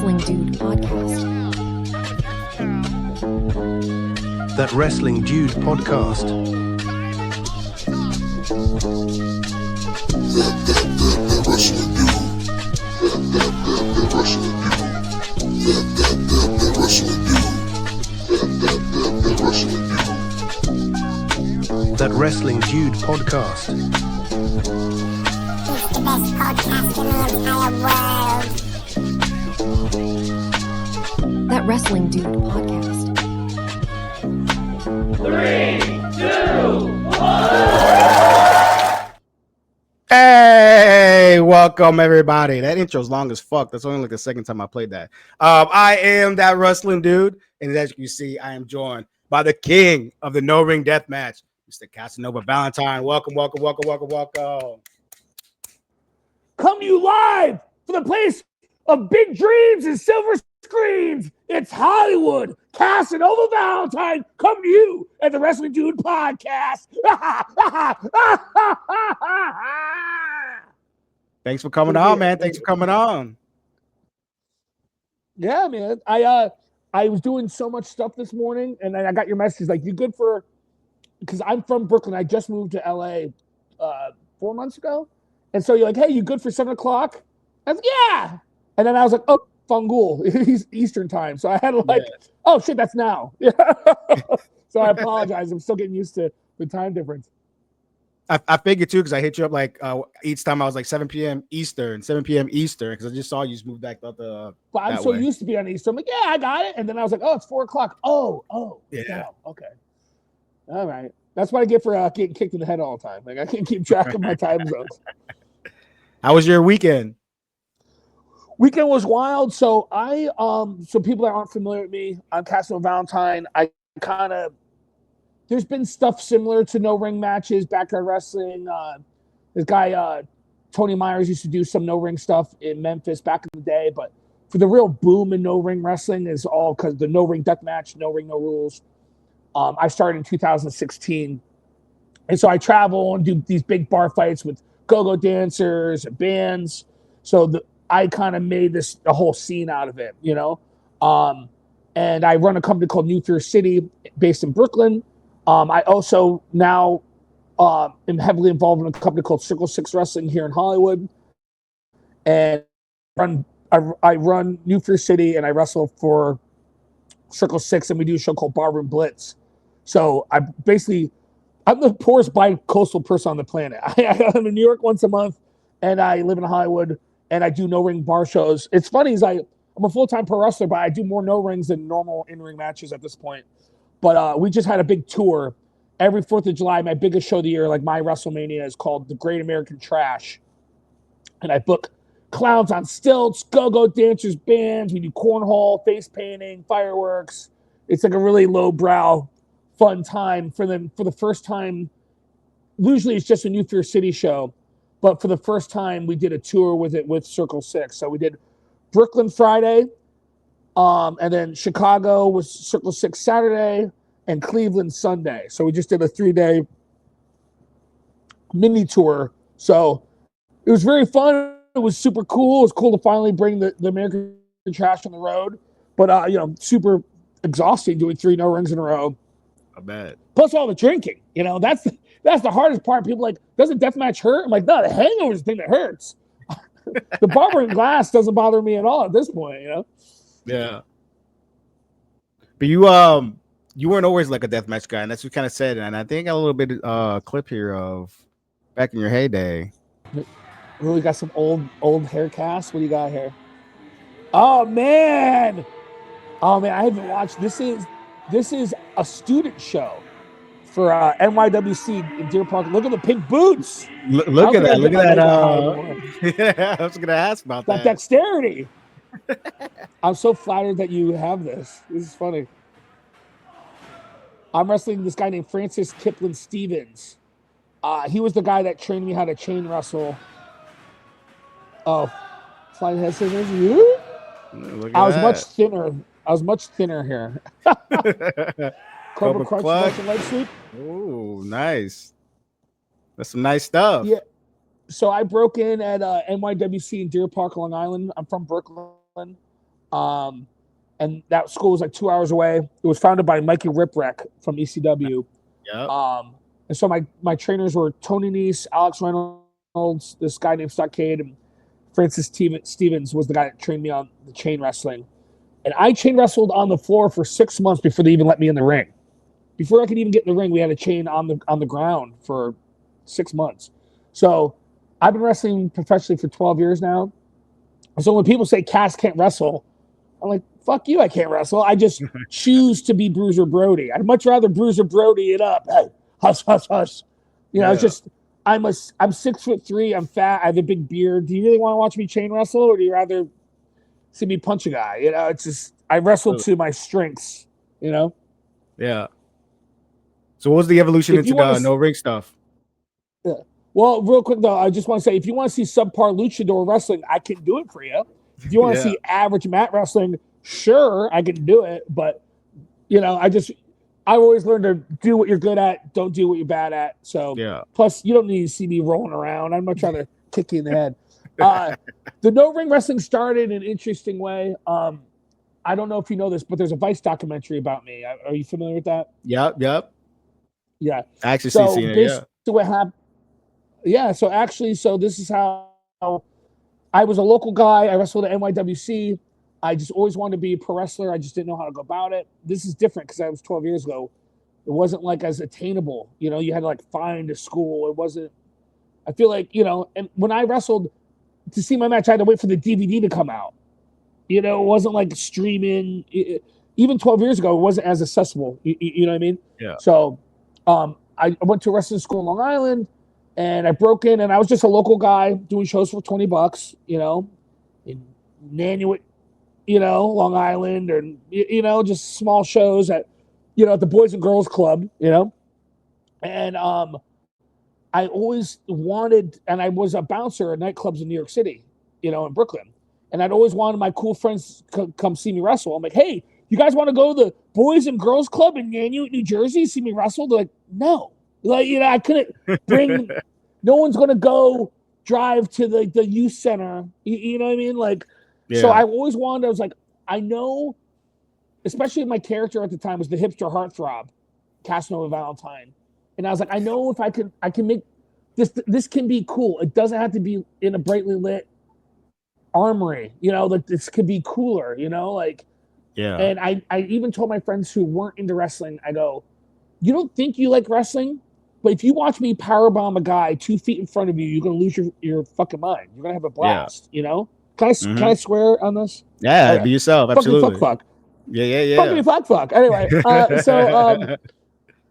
Wrestling Dude podcast. That Wrestling Dude podcast. That Wrestling Dude podcast. It's the best podcast in the entire world. That Wrestling Dude podcast. 3, 2, 1. Hey, welcome everybody. That intro's long as fuck. That's only like the second time I played that. I am that wrestling dude, and as you see, I am joined by the king of the no ring death match, Mr. Casanova Valentine. Welcome. Come to you live from the place of big dreams and silver screens. It's Hollywood. Casanova Valentine come to you at the Wrestling Dude podcast. Thanks for coming on, man. Thanks for coming on. Yeah, man. I was doing so much stuff this morning, and then I got your message like, you good for, because I'm from Brooklyn. I just moved to LA 4 months ago. And so you're like, hey, you good for 7 o'clock? I was like, yeah. And then I was like, oh, Fungul, he's Eastern time. So I had to like, oh shit, that's now. Yeah. So I apologize. I'm still getting used to the time difference. I figured too, because I hit you up like each time I was like 7 p.m. Eastern, because I just saw you just moved back up the. But I'm so used to be on Eastern. I'm like, yeah, I got it. And then I was like, oh, it's 4 o'clock. Oh, yeah. Now. Okay. All right. That's what I get for getting kicked in the head all the time. Like I can't keep track of my time zones. How was your weekend? Weekend was wild. So so people that aren't familiar with me, I'm Casanova Valentine. There's been stuff similar to no ring matches, backyard wrestling. This guy, Tony Myers, used to do some no ring stuff in Memphis back in the day. But for the real boom in no ring wrestling is all because the no ring death match, no ring, no rules. I started in 2016. And so I travel and do these big bar fights with go-go dancers and bands. So I kind of made a whole scene out of it, you know? And I run a company called New Fear City based in Brooklyn. I also now am heavily involved in a company called Circle 6 Wrestling here in Hollywood. And I run New Fear City and I wrestle for Circle 6, and we do a show called Barroom Blitz. So I'm the poorest bi-coastal person on the planet. I'm in New York once a month, and I live in Hollywood, and I do no-ring bar shows. It's funny, I'm a full-time pro wrestler, but I do more no-rings than normal in-ring matches at this point. But we just had a big tour. Every 4th of July, my biggest show of the year, like my WrestleMania, is called The Great American Trash. And I book clowns on stilts, go-go dancers, bands. We do cornhole, face painting, fireworks. It's like a really low-brow, fun time for them. For the first time, usually it's just a New Fear City show, but for the first time, we did a tour with Circle 6. So we did Brooklyn Friday, and then Chicago was Circle 6 Saturday, and Cleveland Sunday. So we just did a 3-day mini tour. So it was very fun. It was super cool. It was cool to finally bring the American Trash on the road, but super exhausting doing 3 no rings in a row. I bet. Plus all the drinking, that's the hardest part. People are like, doesn't deathmatch hurt? I'm like, no, the hangover is the thing that hurts. The barber and glass doesn't bother me at all at this point, Yeah. But you weren't always like a deathmatch guy, and that's what you kind of said. And I think I got a little bit clip here of back in your heyday. We got some old hair cast. What do you got here? Oh man, I haven't watched. This is a student show for NYWC in Deer Park. Look at the pink boots. Look at that. Yeah, I was gonna ask about that. Dexterity. I'm so flattered that you have this. This is funny. I'm wrestling this guy named Francis Kipling Stevens. He was the guy that trained me how to chain wrestle. Oh, flying head scissors. I was much thinner here. Cobra Clutch and leg sweep. Oh, nice. That's some nice stuff. Yeah. So I broke in at NYWC in Deer Park, Long Island. I'm from Brooklyn. And that school was like 2 hours away. It was founded by Mikey Ripwreck from ECW. Yep. And so my trainers were Tony Nese, Alex Reynolds, this guy named Stockade, and Francis Stevens was the guy that trained me on the chain wrestling. And I chain wrestled on the floor for 6 months before they even let me in the ring. Before I could even get in the ring, we had a chain on the ground for 6 months. So I've been wrestling professionally for 12 years now. So when people say Cass can't wrestle, I'm like, fuck you, I can't wrestle. I just choose to be Bruiser Brody. I'd much rather Bruiser Brody it up. Hey, hush, hush, hush. It's just I'm 6'3", I'm fat, I have a big beard. Do you really want to watch me chain wrestle, or do you rather see me punch a guy? It's just I wrestle to my strengths, Yeah. So what was the evolution into the no ring stuff? Yeah. Well, real quick though, I just want to say if you want to see subpar luchador wrestling, I can do it for you. If you want to see average mat wrestling, sure, I can do it. But I always learned to do what you're good at, don't do what you're bad at. So plus you don't need to see me rolling around. I'd much rather kick you in the head. The no ring wrestling started in an interesting way. I don't know if you know this, but there's a Vice documentary about me. Are you familiar with that? Yep. Yeah. I actually seen it. So what happened? Yeah. So this is how I was a local guy. I wrestled at NYWC. I just always wanted to be a pro wrestler. I just didn't know how to go about it. This is different because I was 12 years ago. It wasn't like as attainable. You had to like find a school. It wasn't. I feel like and when I wrestled to see my match, I had to wait for the DVD to come out. It wasn't like streaming. Even 12 years ago, it wasn't as accessible. You know what I mean? Yeah. So I went to a wrestling school in Long Island, and I broke in, and I was just a local guy doing shows for $20, in Nanuet, Long Island, and just small shows at the Boys and Girls Club, and I always wanted, and I was a bouncer at nightclubs in New York City, in Brooklyn, and I'd always wanted my cool friends to come see me wrestle. I'm like, hey, you guys want to go to the Boys and Girls Club in Nanuet, New Jersey, see me wrestle? They're like, no. Like, I couldn't bring, no one's going to go drive to the youth center. You know what I mean? Like, so I always wanted, I was like, I know, especially my character at the time was the hipster heartthrob, Casanova Valentine. And I was like, I know if I can make this can be cool. It doesn't have to be in a brightly lit armory, like this could be cooler, like, and I even told my friends who weren't into wrestling, I go, you don't think you like wrestling, but if you watch me powerbomb a guy 2 feet in front of you, you're going to lose your fucking mind. You're going to have a blast, Can I swear on this? Yeah, okay. Be yourself. Absolutely. Fuck. Yeah. Fuck. Anyway,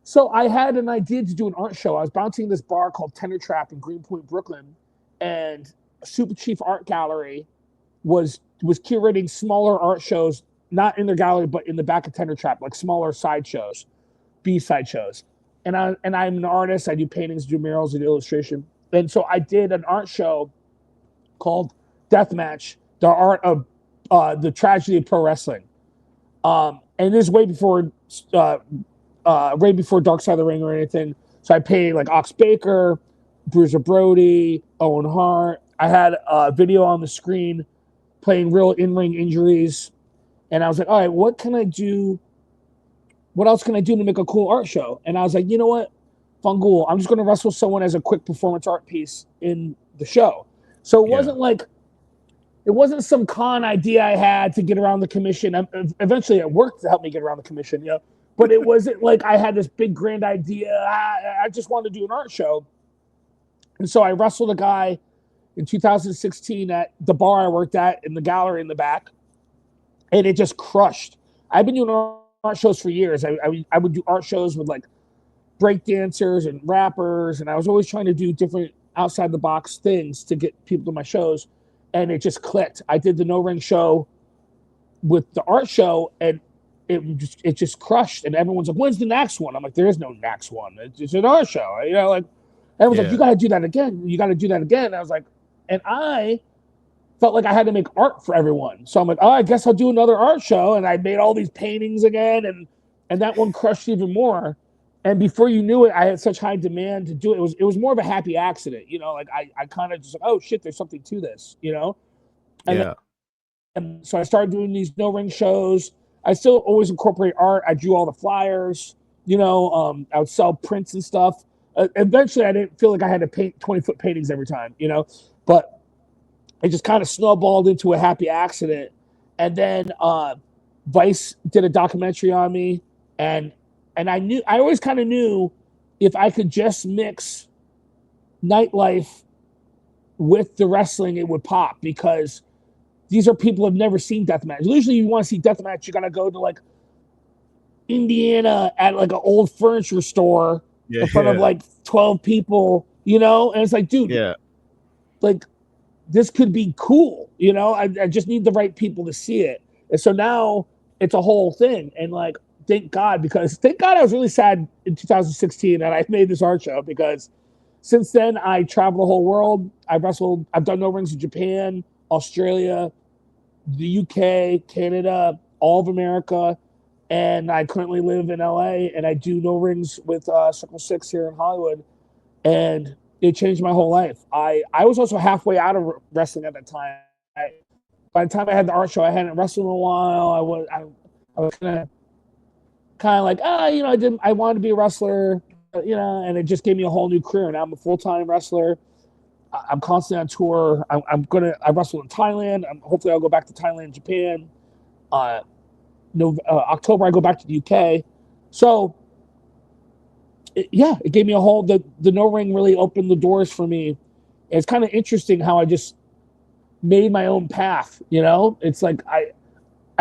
so I had an idea to do an art show. I was bouncing this bar called Tender Trap in Greenpoint, Brooklyn, and Super Chief Art Gallery was curating smaller art shows, not in their gallery, but in the back of Tender Trap, like smaller side shows, B-side shows. And I'm an artist. I do paintings, do murals, I do illustration. And so I did an art show called Deathmatch, the art of the tragedy of pro wrestling. And this is way before Dark Side of the Ring or anything. So I paid like Ox Baker, Bruiser Brody, Owen Hart. I had a video on the screen playing real in-ring injuries. And I was like, all right, what can I do? What else can I do to make a cool art show? And I was like, you know what? Fungool, I'm just going to wrestle someone as a quick performance art piece in the show. So it wasn't some con idea I had to get around the commission. Eventually it worked to help me get around the commission, but it wasn't like I had this big grand idea. I just wanted to do an art show. And so I wrestled a guy in 2016 at the bar I worked at in the gallery in the back. And it just crushed. I've been doing art shows for years. I would do art shows with like break dancers and rappers. And I was always trying to do different outside the box things to get people to my shows. And it just clicked. I did the no ring show with the art show, and it just crushed. And everyone's like, when's the next one? I'm like, there is no next one. It's an art show. Like everyone's like, you got to do that again. You got to do that again. And I was like, and I felt like I had to make art for everyone. So I'm like, oh, I guess I'll do another art show. And I made all these paintings again. And that one crushed even more. And before you knew it, I had such high demand to do it. It was more of a happy accident, like I kind of just like, oh shit, there's something to this, And so I started doing these no ring shows. I still always incorporate art. I drew all the flyers. I would sell prints and stuff. Eventually, I didn't feel like I had to paint 20-foot paintings every time. But it just kind of snowballed into a happy accident. And then Vice did a documentary on me, and I always kind of knew if I could just mix nightlife with the wrestling, it would pop, because these are people who have never seen deathmatch. Usually, you want to see deathmatch, you gotta go to like Indiana at like an old furniture store in front of like 12 people, and it's like, dude, like this could be cool, I just need the right people to see it. And so now it's a whole thing. And like, thank God I was really sad in 2016 that I made this art show, because since then I traveled the whole world. I've done no rings in Japan, Australia, the UK, Canada, all of America. And I currently live in LA, and I do no rings with Circle 6 here in Hollywood. And it changed my whole life. I was also halfway out of wrestling at that time. By the time I had the art show, I hadn't wrestled in a while. I was kind of like, I wanted to be a wrestler, and it just gave me a whole new career. Now I'm a full-time wrestler. I'm constantly on tour. I wrestled in Thailand. Hopefully I'll go back to Thailand, Japan. October I go back to the UK. So it gave me a whole, the no ring really opened the doors for me. It's kind of interesting how I just made my own path. It's like I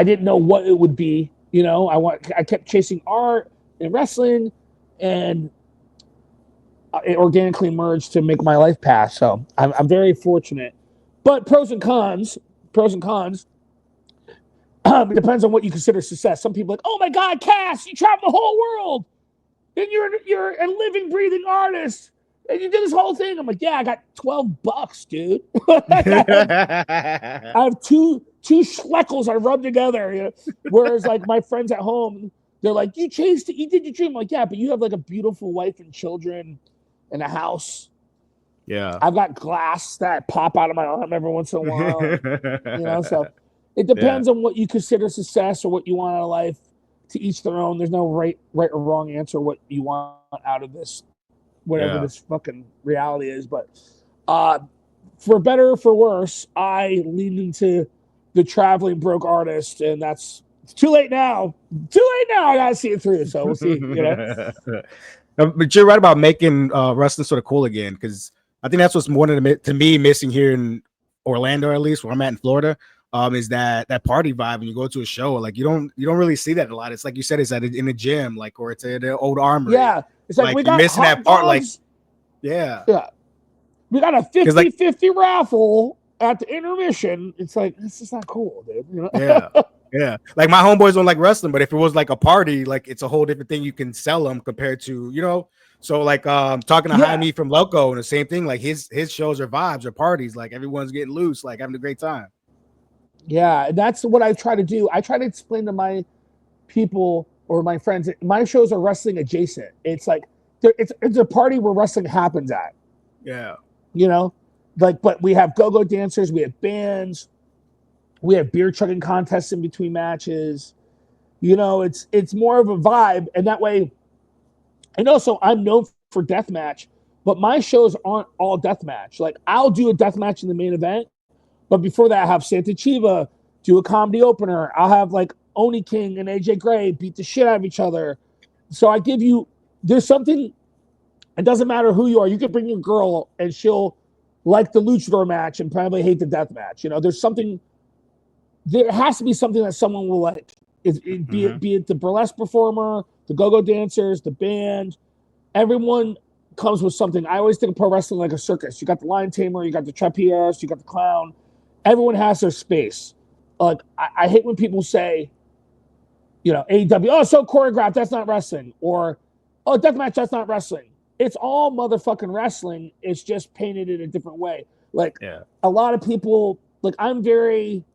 didn't know what it would be. I kept chasing art and wrestling, and it organically merged to make my life path. So I'm very fortunate. But pros and cons. It depends on what you consider success. Some people are like, oh my God, Cass, you travel the whole world, and you're a living, breathing artist, and you did this whole thing. I'm like, yeah, I got $12, dude. I have two schleckels I rub together. Whereas like my friends at home, they're like, you did your dream. I'm like, yeah, but you have like a beautiful wife and children and a house. Yeah, I've got glass that pop out of my arm every once in a while. So. It depends on what you consider success or what you want out of life. To each their own. There's no right or wrong answer what you want out of this, whatever this fucking reality is. But for better or for worse, I leaned into the traveling broke artist, and it's too late now. I gotta see it through. So we'll see. But you're right about making wrestling sort of cool again, because I think that's what's more to me missing here in Orlando, at least where I'm at in Florida. Is that party vibe when you go to a show? Like you don't really see that a lot. It's like you said, it's in a gym, like, or it's at the old armory. Yeah, it's like we got missing that part. Like, we got a 50-50 raffle at the intermission. It's like, this is not cool, dude. Yeah. Like my homeboys don't like wrestling, but if it was like a party, like it's a whole different thing. You can sell them compared to So like talking to Jaime from Loco, and the same thing. Like his shows are vibes or parties. Like everyone's getting loose, like having a great time. Yeah, and that's what I try to do. I try to explain to my people or my friends, my shows are wrestling adjacent. It's like it's a party where wrestling happens at. Yeah. But we have go-go dancers, we have bands, we have beer chugging contests in between matches. It's more of a vibe, and that way. And also, I'm known for deathmatch, but my shows aren't all deathmatch. Like I'll do a deathmatch in the main event. But before that, I have Santa Chiva do a comedy opener. I'll have like Oni King and AJ Gray beat the shit out of each other. So there's something, it doesn't matter who you are. You can bring your girl and she'll like the luchador match and probably hate the death match. There has to be something that someone will like. Be it the burlesque performer, the go-go dancers, the band. Everyone comes with something. I always think of pro wrestling like a circus. You got the lion tamer, you got the trapeze, you got the clown. Everyone has their space. Like I hate when people say, AEW, oh, so choreographed, that's not wrestling. Or, oh, deathmatch, that's not wrestling. It's all motherfucking wrestling. It's just painted in a different way. Like a lot of people, like I'm very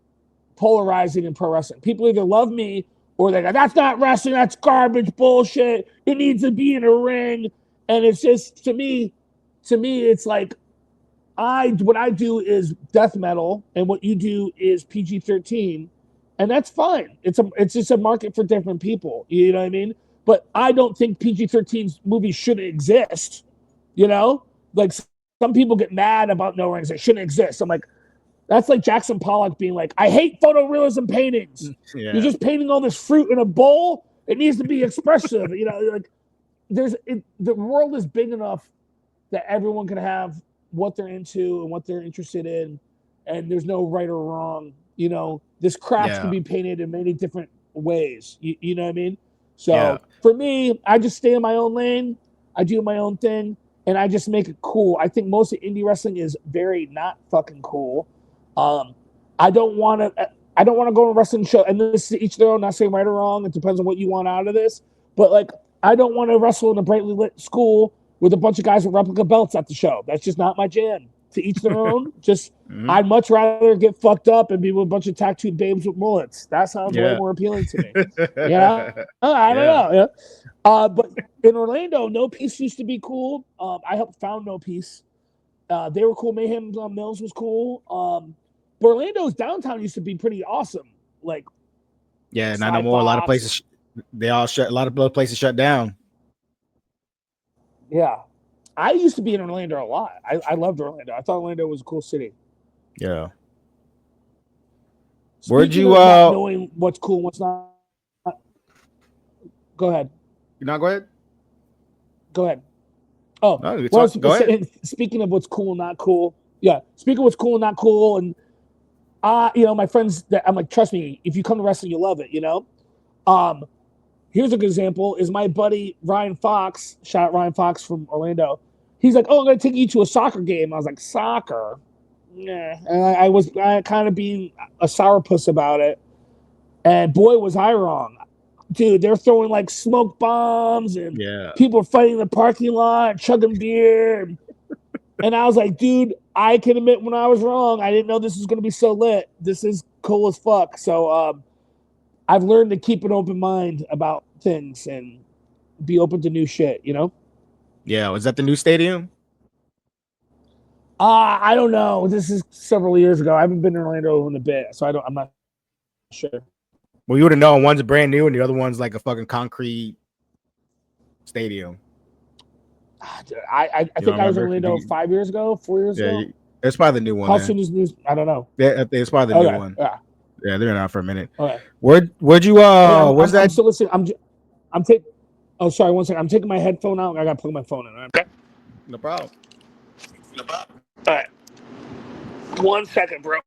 polarizing in pro wrestling. People either love me or they go, that's not wrestling, that's garbage bullshit. It needs to be in a ring. And it's just, to me, it's like, what I do is death metal, and what you do is PG-13, and that's fine. It's just a market for different people. You know what I mean? But I don't think PG-13 movies shouldn't exist. You know, like some people get mad about no rings; they shouldn't exist. I'm like, that's like Jackson Pollock being like, I hate photorealism paintings. Yeah. You're just painting all this fruit in a bowl. It needs to be expressive. You know, like the world is big enough that everyone can have what they're into and what they're interested in, and there's no right or wrong. You know, this craft can be painted in many different ways. You know what I mean? So for me, I just stay in my own lane. I do my own thing, and I just make it cool. I think most of indie wrestling is very not fucking cool. I don't want to go to a wrestling show, and this is each their own, not saying right or wrong. It depends on what you want out of this. But like, I don't want to wrestle in a brightly lit school with a bunch of guys with replica belts at the show. That's just not my jam. To each their own. Just I'd much rather get fucked up and be with a bunch of tattooed babes with mullets. That sounds way more appealing to me. Yeah, I don't know. Yeah. But in Orlando, No Peace used to be cool. I helped found No Peace. They were cool. Mayhem Mills was cool. But Orlando's downtown used to be pretty awesome. Like, yeah, not no more. A lot of places they all shut. A lot of places shut down. Yeah. I used to be in Orlando a lot. I loved Orlando. I thought Orlando was a cool city. Yeah. Where'd you knowing what's cool and what's not? Go ahead. Go ahead. Go ahead. Oh, no, go ahead. Speaking of what's cool and not cool. Yeah. Speaking of what's cool and not cool, and you know, my friends that I'm like, trust me, if you come to wrestling, you'll love it, you know? Here's a good example is my buddy Ryan Fox, shout out Ryan Fox from Orlando. He's like, oh, I'm going to take you to a soccer game. I was like, soccer? Nah. And I was kind of being a sourpuss about it. And boy, was I wrong. Dude, they're throwing like smoke bombs and people are fighting in the parking lot, chugging beer. And I was like, dude, I can admit when I was wrong. I didn't know this was going to be so lit. This is cool as fuck. So, I've learned to keep an open mind about things and be open to new shit, you know? Yeah. Was that the new stadium? I don't know. This is several years ago. I haven't been in Orlando in a bit, so I'm not sure. Well, you would have known one's brand new and the other one's like a fucking concrete stadium. I think I was in Orlando 5 years ago, 4 years ago. It's probably the new one. How soon is news? I don't know. Yeah, it's probably the new one. Yeah, they're not for a minute. Okay. Where'd you where's that? I'm still listening. I'm taking. Oh, sorry. One second. I'm taking my headphone out. I gotta plug my phone in. Okay. No problem. All right. 1 second, bro.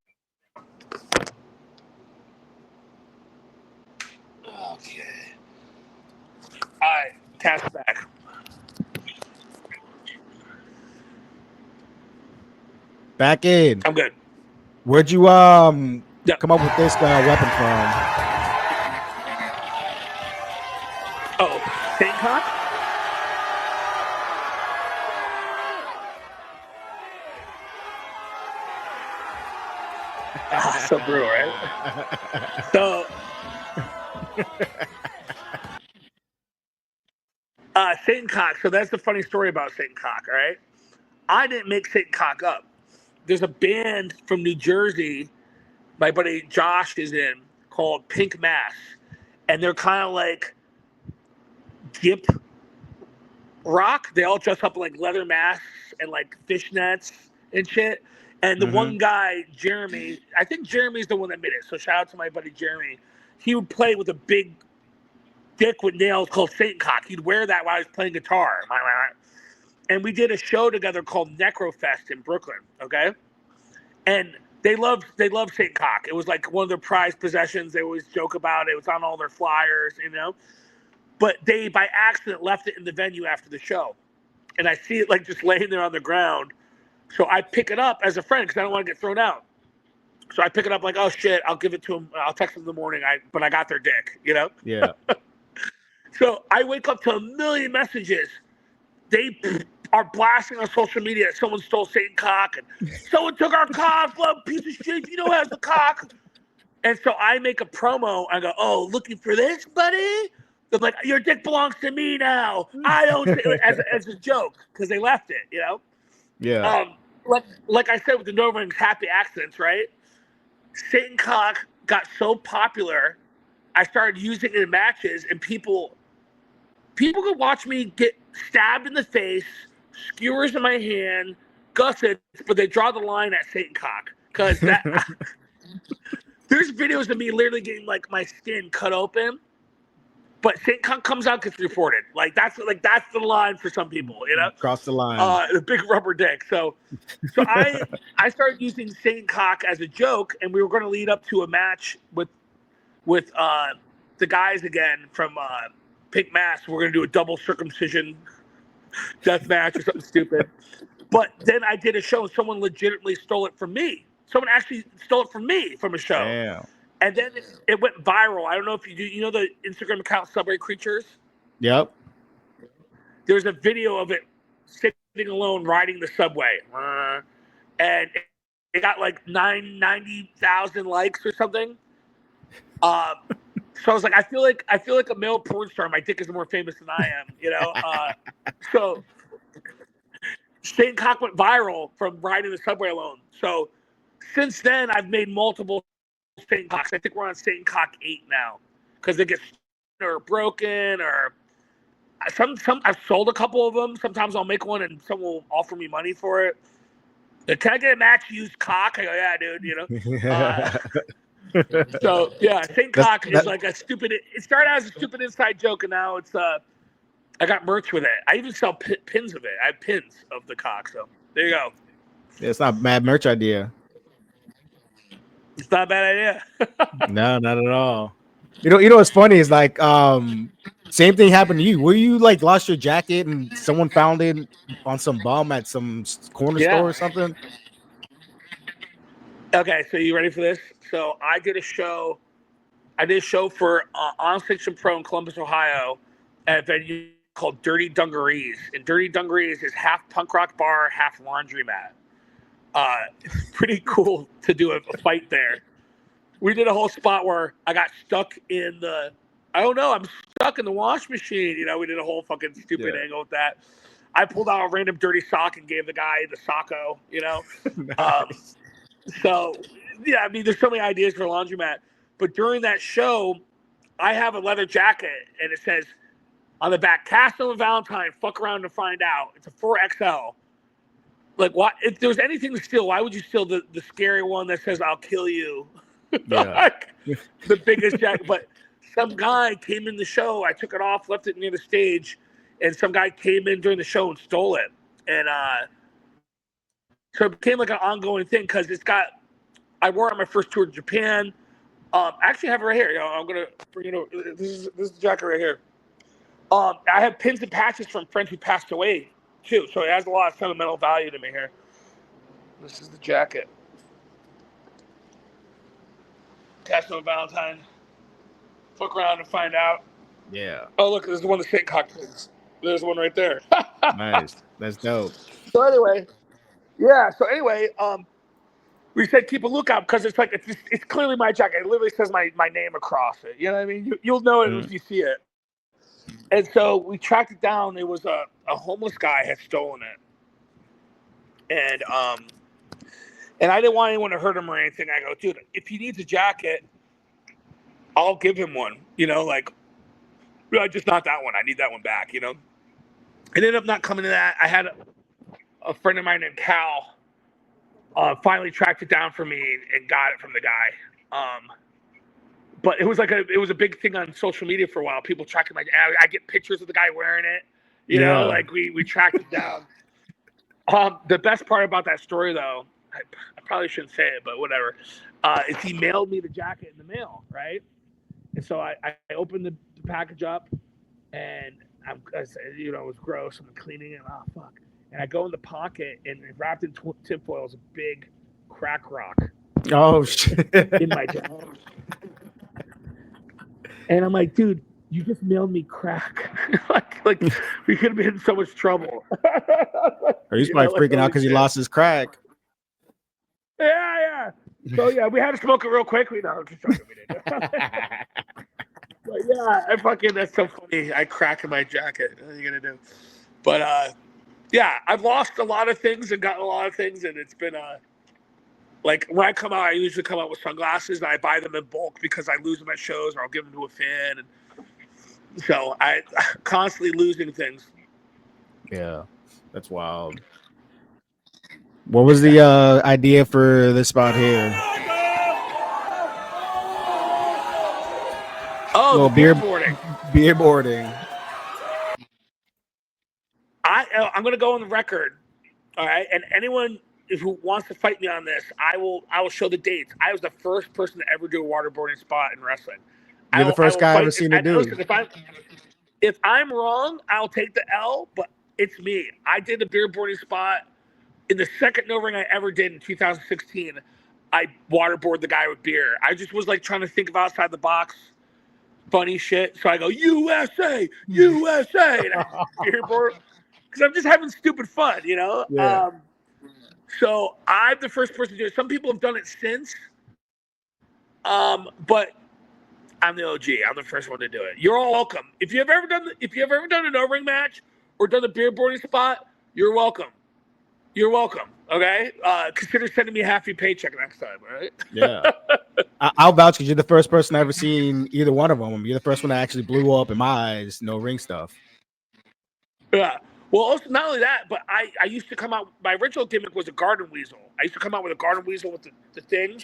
Okay. All right. Task back. Back in. I'm good. Where'd you come up with this weapon from? Oh, Bangkok? So brutal, right? So, Satan Cock. So that's the funny story about Satan Cock, all right? I didn't make Satan Cock up. There's a band from New Jersey my buddy Josh is in called Pink Mass. And they're kind of like Gip rock. They all dress up in like leather masks and like fishnets and shit. And the one guy, Jeremy, I think Jeremy's the one that made it. So shout out to my buddy Jeremy. He would play with a big dick with nails called Satan Cock. He'd wear that while I was playing guitar. And we did a show together called Necrofest in Brooklyn. Okay. And they loved Satan Cock. It was like one of their prized possessions. They always joke about it. It was on all their flyers, you know. But they, by accident, left it in the venue after the show. And I see it like just laying there on the ground. So I pick it up as a friend because I don't want to get thrown out. So I pick it up like, oh, shit, I'll give it to him. I'll text him in the morning. But I got their dick, you know? Yeah. So I wake up to a million messages. They are blasting on social media. Someone stole Satan Cock. And someone took our cock. Love piece of shit. You know who has the cock? And so I make a promo. I go, oh, looking for this, buddy? They're like, your dick belongs to me now. I don't as a joke because they left it, you know? Yeah. like I said with the No Rings Happy Accidents, right? Satan Cock got so popular, I started using it in matches, and people could watch me get stabbed in the face, skewers in my hand, gussets, but they draw the line at Satan Cock because that. There's videos of me literally getting like my skin cut open, but Satan Cock comes out, gets reported. That's the line for some people, you know. Cross the line. The big rubber dick. So I started using Satan Cock as a joke, and we were going to lead up to a match with the guys again from Pink Mass. We're going to do a double circumcision death match or something stupid. But then I did a show, and someone legitimately stole it from me. Someone actually stole it from me from a show. Damn. And then it went viral. I don't know if you know the Instagram account Subway Creatures? Yep. There's a video of it sitting alone riding the subway. And it got like 90,000 likes or something. So I was like, I feel like a male porn star. My dick is more famous than I am, you know? So Satan Cock went viral from riding the subway alone. So since then, I've made multiple Satan Cocks. I think we're on Satan Cock 8 now because they get or broken or some. I've sold a couple of them. Sometimes I'll make one and someone will offer me money for it. Can I get a match used cock? I go, yeah, dude. You know. So yeah, Satan Cock is like a stupid. It started out as a stupid inside joke, and now it's I got merch with it. I even sell pins of it. I have pins of the cock. So there you go. Yeah, it's not a bad merch idea. It's not a bad idea. No, not at all. You know what's funny is like same thing happened to you. Were you like lost your jacket and someone found it on some bum at some corner store or something? Okay, so you ready for this? So I did a show for On Fiction Pro in Columbus, Ohio, at a venue called Dirty Dungarees. And Dirty Dungarees is half punk rock bar, half laundromat. It's pretty cool to do a fight there. We did a whole spot where I got stuck in I'm stuck in the wash machine. You know, we did a whole fucking stupid angle with that. I pulled out a random dirty sock and gave the guy the socko, you know. Nice. So, yeah, I mean, there's so many ideas for a laundromat. But during that show, I have a leather jacket, and it says on the back, Casanova Valentine, fuck around and find out. It's a 4XL. Like, why? If there's anything to steal, why would you steal the scary one that says, I'll kill you? Yeah. Like, the biggest jacket. But some guy came in the show. I took it off, left it near the stage, and some guy came in during the show and stole it. And so it became like an ongoing thing because I wore it on my first tour to Japan. I actually have it right here. You know, I'm going to bring it over. This is the jacket right here. I have pins and patches from friends who passed away, too. So it has a lot of sentimental value to me here. This is the jacket. Casanova Valentine. Fuck around and find out. Yeah. Oh, look, this is one of the Satan Cock pins. There's one right there. Nice. That's dope. So anyway, we said keep a lookout because it's like it's clearly my jacket. It literally says my name across it. You know what I mean? You'll know it if you see it. And so we tracked it down. It was a homeless guy had stolen it, and I didn't want anyone to hurt him or anything. I go, dude, if he needs a jacket, I'll give him one. You know, like, just not that one. I need that one back. You know. It ended up not coming to that. I had a friend of mine named Cal finally tracked it down for me and got it from the guy. But it was a big thing on social media for a while. People tracking I get pictures of the guy wearing it. You know, like we tracked it down. The best part about that story, though, I probably shouldn't say it, but whatever, is he mailed me the jacket in the mail, right? And so I opened the package up, and I said, you know, it was gross. I'm cleaning it. Oh, fuck. And I go in the pocket, and wrapped in tinfoil is a big crack rock. Oh, shit. In my jacket. And I'm like, dude, you just mailed me crack. like we could have been in so much trouble. Or he's probably freaking out because he lost his crack. Yeah. So yeah, we had to smoke it real quick. We just joking, we did. But yeah, that's so funny. I crack in my jacket. What are you gonna do? But Yeah, I've lost a lot of things and gotten a lot of things, and it's been like when I come out, I usually come out with sunglasses, and I buy them in bulk because I lose them at shows, or I'll give them to a fan, and so I constantly losing things. Yeah, that's wild. What was the idea for this spot here? Oh, Well, the beer boarding. beer boarding. I'm going to go on the record, all right. And anyone who wants to fight me on this, I will show the dates. I was the first person to ever do a waterboarding spot in wrestling. You're the first guy I've ever seen to do. Listen, if I'm wrong, I'll take the L. But it's me. I did a beer boarding spot in the second no ring I ever did in 2016. I waterboarded the guy with beer. I just was like trying to think of outside the box. Funny shit. So I go, USA, USA. And I beer board because I'm just having stupid fun, you know? Yeah. So I'm the first person to do it. Some people have done it since. But I'm the OG. I'm the first one to do it. You're all welcome. If you've ever done a no-ring match or done a beer boarding spot, you're welcome. You're welcome. Okay? Consider sending me half your paycheck next time, all right? Yeah. I'll vouch because you're the first person I've ever seen either one of them. You're the first one that actually blew up in my eyes, no ring stuff. Yeah. Well, also, not only that, but I used to come out, my original gimmick was a garden weasel. I used to come out with a garden weasel with the things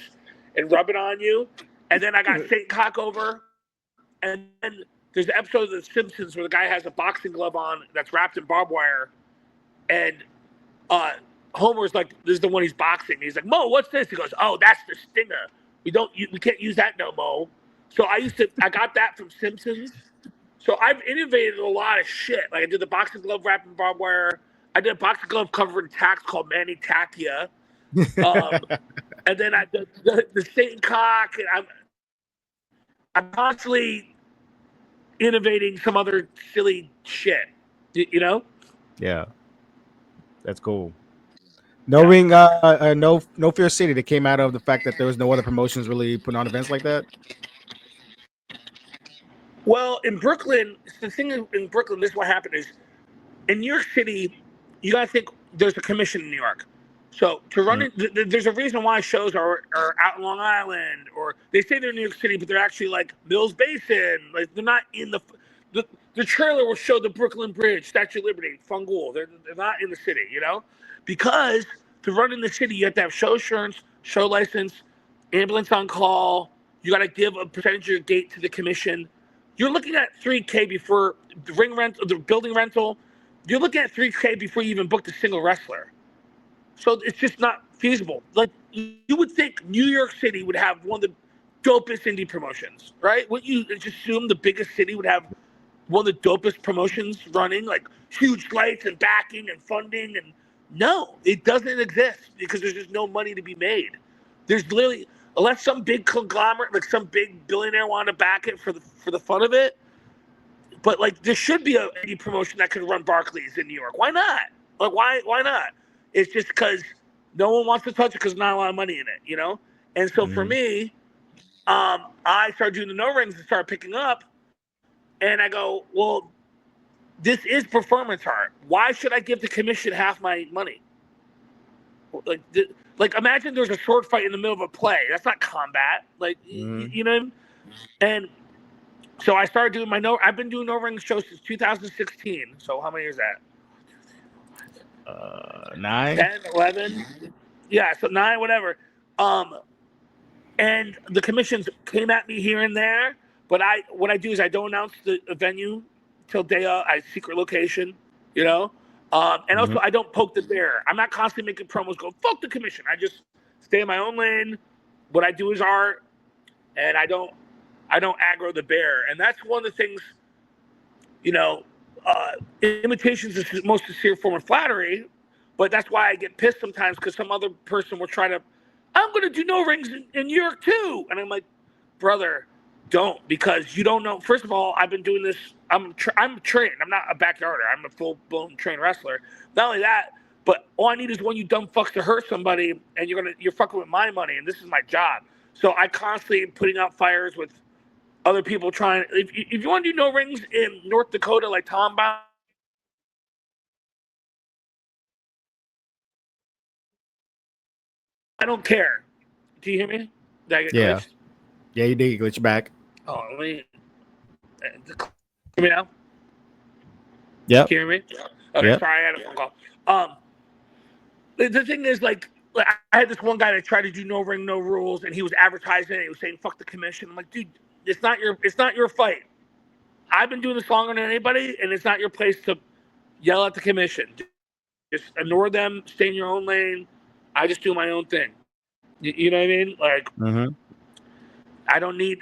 and rub it on you. And then I got Satan Cock over. And then there's an episode of The Simpsons where the guy has a boxing glove on that's wrapped in barbed wire. And Homer's like, this is the one he's boxing. He's like, Mo, what's this? He goes, oh, that's the stinger. We can't use that no Mo. So I got that from Simpsons. So I've innovated a lot of shit. Like I did the boxing glove wrapped in barbed wire. I did a boxing glove covered in tacks called Manny Tachia. And then I did the Satan Cock. And I'm constantly innovating some other silly shit. You know? Yeah. That's cool. No ring, no Fear City that came out of the fact that there was no other promotions really putting on events like that. Well, in Brooklyn, the thing in Brooklyn, this is what happened is in New York City, you got to think there's a commission in New York. So to run it, there's a reason why shows are out in Long Island, or they say they're in New York City, but they're actually like Mills Basin. Like they're not in the trailer will show the Brooklyn Bridge, Statue of Liberty, Fungool. They're not in the city, you know, because to run in the city, you have to have show insurance, show license, ambulance on call. You got to give a percentage of your gate to the commission. You're looking at $3,000 before the ring rent, the building rental. You're looking at $3,000 before you even booked a single wrestler. So it's just not feasible. Like you would think New York City would have one of the dopest indie promotions, right? Wouldn't you just assume the biggest city would have one of the dopest promotions running, like huge lights and backing and funding? And no, it doesn't exist because there's just no money to be made. There's literally, unless some big conglomerate, like some big billionaire want to back it for the fun of it. But like there should be any promotion that could run Barclays in New York. Why not? Like why not? It's just because no one wants to touch it because not a lot of money in it, you know? And so for me, I started doing the no rings and started picking up. And I go, well, this is performance art. Why should I give the commission half my money? Like imagine there's a sword fight in the middle of a play. That's not combat. Like, you know what I mean? And so I started doing I've been doing no ring shows since 2016. So how many is that? 9, 10, 11. Yeah, so 9, whatever. And the commissions came at me here and there, but what I do is I don't announce the venue till day of. I secret location, you know. And also I don't poke the bear. I'm not constantly making promos go fuck the commission. I just stay in my own lane. What I do is art, and I don't aggro the bear. And that's one of the things, you know. Imitations is the most sincere form of flattery, but that's why I get pissed sometimes because some other person will try to, I'm going to do no rings in New York too. And I'm like, brother, don't, because you don't know. First of all, I've been doing this. I'm trained. I'm not a backyarder. I'm a full-blown trained wrestler. Not only that, but all I need is one you dumb fucks to hurt somebody, and you're fucking with my money, and this is my job. So I constantly am putting out fires with other people trying. If you want to do no rings in North Dakota like Tom Bound, don't care. Do you hear me? Did I get Yeah. glitched? Yeah, you did glitch back. Oh, let me. Hear me now? Yep. Can you hear me? Okay, Yep. sorry, I had a phone call. The thing is, like I had this one guy that tried to do no ring, no rules, and he was advertising it. He was saying "fuck the commission." I'm like, dude, it's not your fight. I've been doing this longer than anybody, and it's not your place to yell at the commission. Just ignore them. Stay in your own lane. I just do my own thing. You know what I mean? Like, I don't need.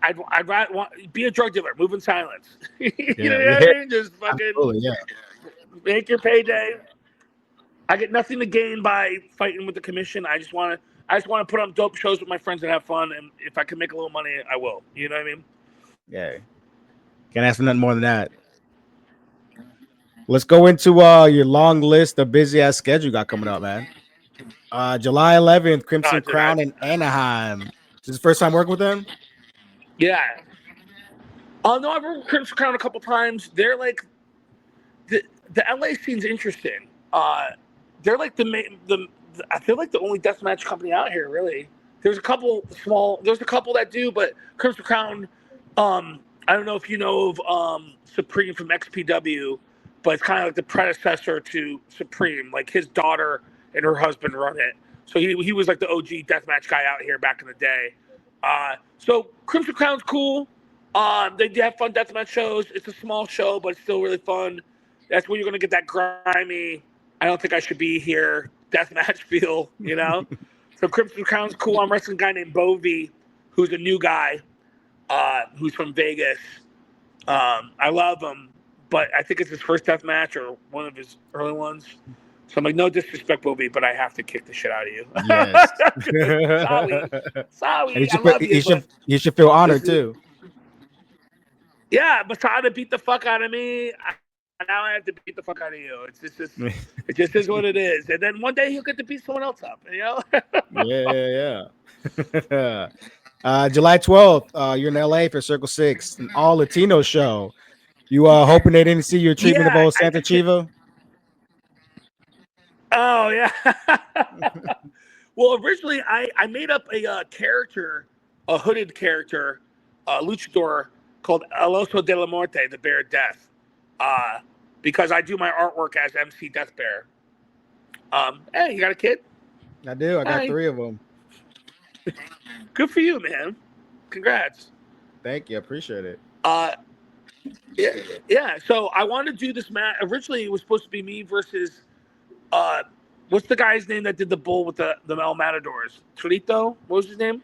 I'd rather be a drug dealer. Move in silence. You know what I mean? Just fucking make your payday. I get nothing to gain by fighting with the commission. I just want to put on dope shows with my friends and have fun. And if I can make a little money, I will. You know what I mean? Yeah. Can't ask for nothing more than that. Let's go into your long list of busy ass schedule you got coming up, man. July 11th, Crimson Crown in Anaheim. Is this the first time working with them? Yeah. Oh no, I've worked with Crimson Crown a couple times. They're like the LA scene's interesting. They're like I feel like the only deathmatch company out here, really. There's a couple that do, but Crimson Crown, I don't know if you know of Supreme from XPW, but it's kind of like the predecessor to Supreme. Like his daughter and her husband run it. So he was like the OG deathmatch guy out here back in the day. So Crimson Crown's cool. They have fun deathmatch shows. It's a small show, but it's still really fun. That's where you're going to get that grimy, I don't think I should be here, deathmatch feel, you know? So Crimson Crown's cool. I'm wrestling a guy named Bovey, who's a new guy, who's from Vegas. I love him, but I think it's his first deathmatch or one of his early ones. So I'm like, no disrespect, Bovey, but I have to kick the shit out of you. Yes. Sorry. And you should feel honored, too. Yeah, Masada beat the fuck out of me. Now I have to beat the fuck out of you. It just is what it is. And then one day he'll get to beat someone else up, you know? Yeah. July 12th, you're in LA for Circle 6, an all Latino show. You hoping they didn't see your treatment of old Santa Chiva? Oh, yeah. Well, originally I made up a character, a hooded character, luchador called El Oso de la Muerte, the Bear of Death. Because I do my artwork as MC Death Bear. Hey, you got a kid? I do. I got 3 of them. Good for you, man. Congrats. Thank you. I appreciate it. Yeah. So I wanted to do this match. Originally, it was supposed to be me versus what's the guy's name that did the bull with the El Matadors? Torito? What was his name?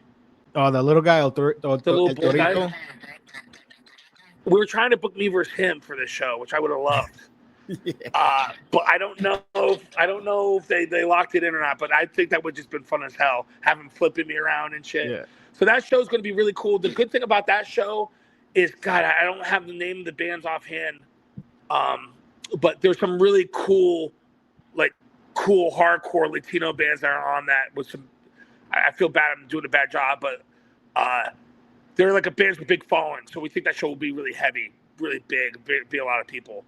Oh, the little guy, the little bull guy. We were trying to book me versus him for this show, which I would have loved. Yeah. But I don't know if they locked it in or not. But I think that would just been fun as hell, having flipping me around and shit. Yeah. So that show's going to be really cool. The good thing about that show is, God, I don't have the name of the bands offhand. But there's some really cool hardcore Latino bands that are on that. With some, I feel bad I'm doing a bad job, but they're like a band with big following. So we think that show will be really heavy, really big, be a lot of people.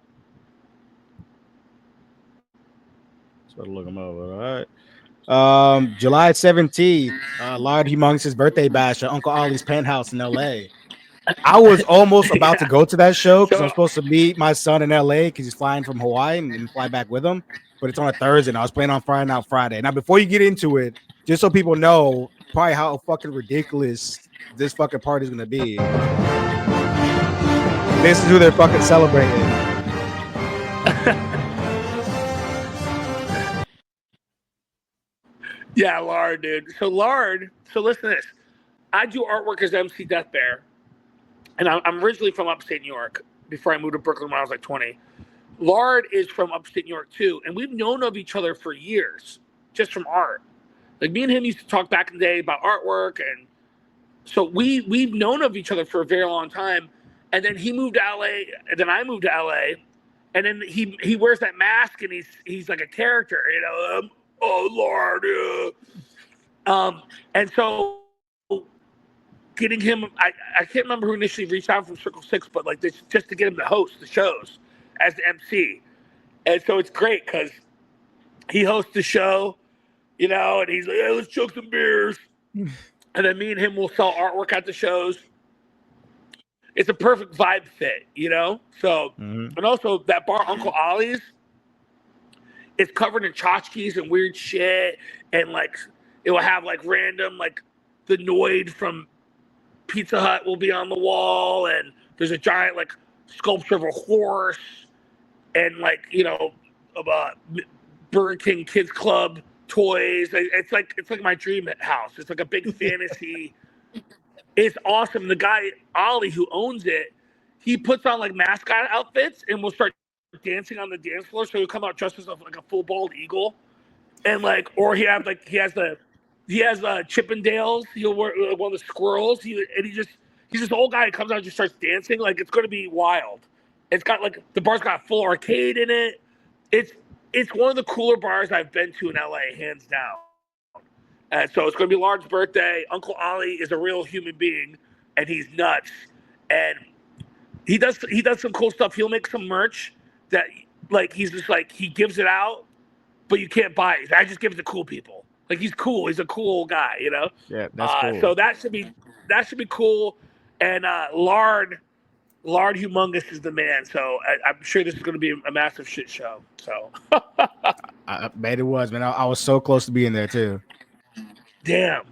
So look them over. All right. July 17th, Lord Humongous' birthday bash at Uncle Ollie's penthouse in LA. I was almost about to go to that show because I'm supposed to meet my son in LA because he's flying from Hawaii and fly back with him. But it's on a Thursday, and I was planning on flying out Friday. Now, before you get into it, just so people know probably how fucking ridiculous this fucking party is going to be. This is who they're fucking celebrating. Yeah, Lard, dude. So listen to this. I do artwork as MC Death Bear, and I'm originally from upstate New York before I moved to Brooklyn when I was like 20. Lard is from upstate New York too, and we've known of each other for years, just from art. Like me and him used to talk back in the day about artwork, and so we've known of each other for a very long time. And then he moved to LA, and then I moved to LA, and then he wears that mask, and he's like a character, you know. Oh Lord, and so getting him, I can't remember who initially reached out from Circle 6, but like this, just to get him to host the shows as the MC, and so it's great because he hosts the show. you know, and he's like, yeah, let's chug some beers. And then me and him will sell artwork at the shows. It's a perfect vibe fit, you know? So, and also that bar, Uncle Ollie's, it's covered in tchotchkes and weird shit. And like, it will have like random, like the Noid from Pizza Hut will be on the wall. And there's a giant like sculpture of a horse. And like, you know, Burger King Kids Club toys. It's like my dream house. It's like a big fantasy. It's awesome. The guy, Ollie, who owns it, he puts on like mascot outfits and will start dancing on the dance floor. So he'll come out dressed as like a full bald eagle. And like, or he has Chippendales. He'll wear one of the squirrels. He's this old guy who comes out and just starts dancing. Like, it's going to be wild. It's got like, the bar's got full arcade in it. It's one of the cooler bars I've been to in LA, hands down. So it's going to be Lauren's birthday. Uncle Ollie is a real human being, and he's nuts. And he does some cool stuff. He'll make some merch that, like, he's just like, he gives it out, but you can't buy it. I just give it to cool people. Like, he's cool. He's a cool guy, you know? Yeah, that's cool. So that should be cool. And Lard Humongous is the man. So I'm sure this is going to be a massive shit show. So I bet it was, man. I was so close to being there too. Damn.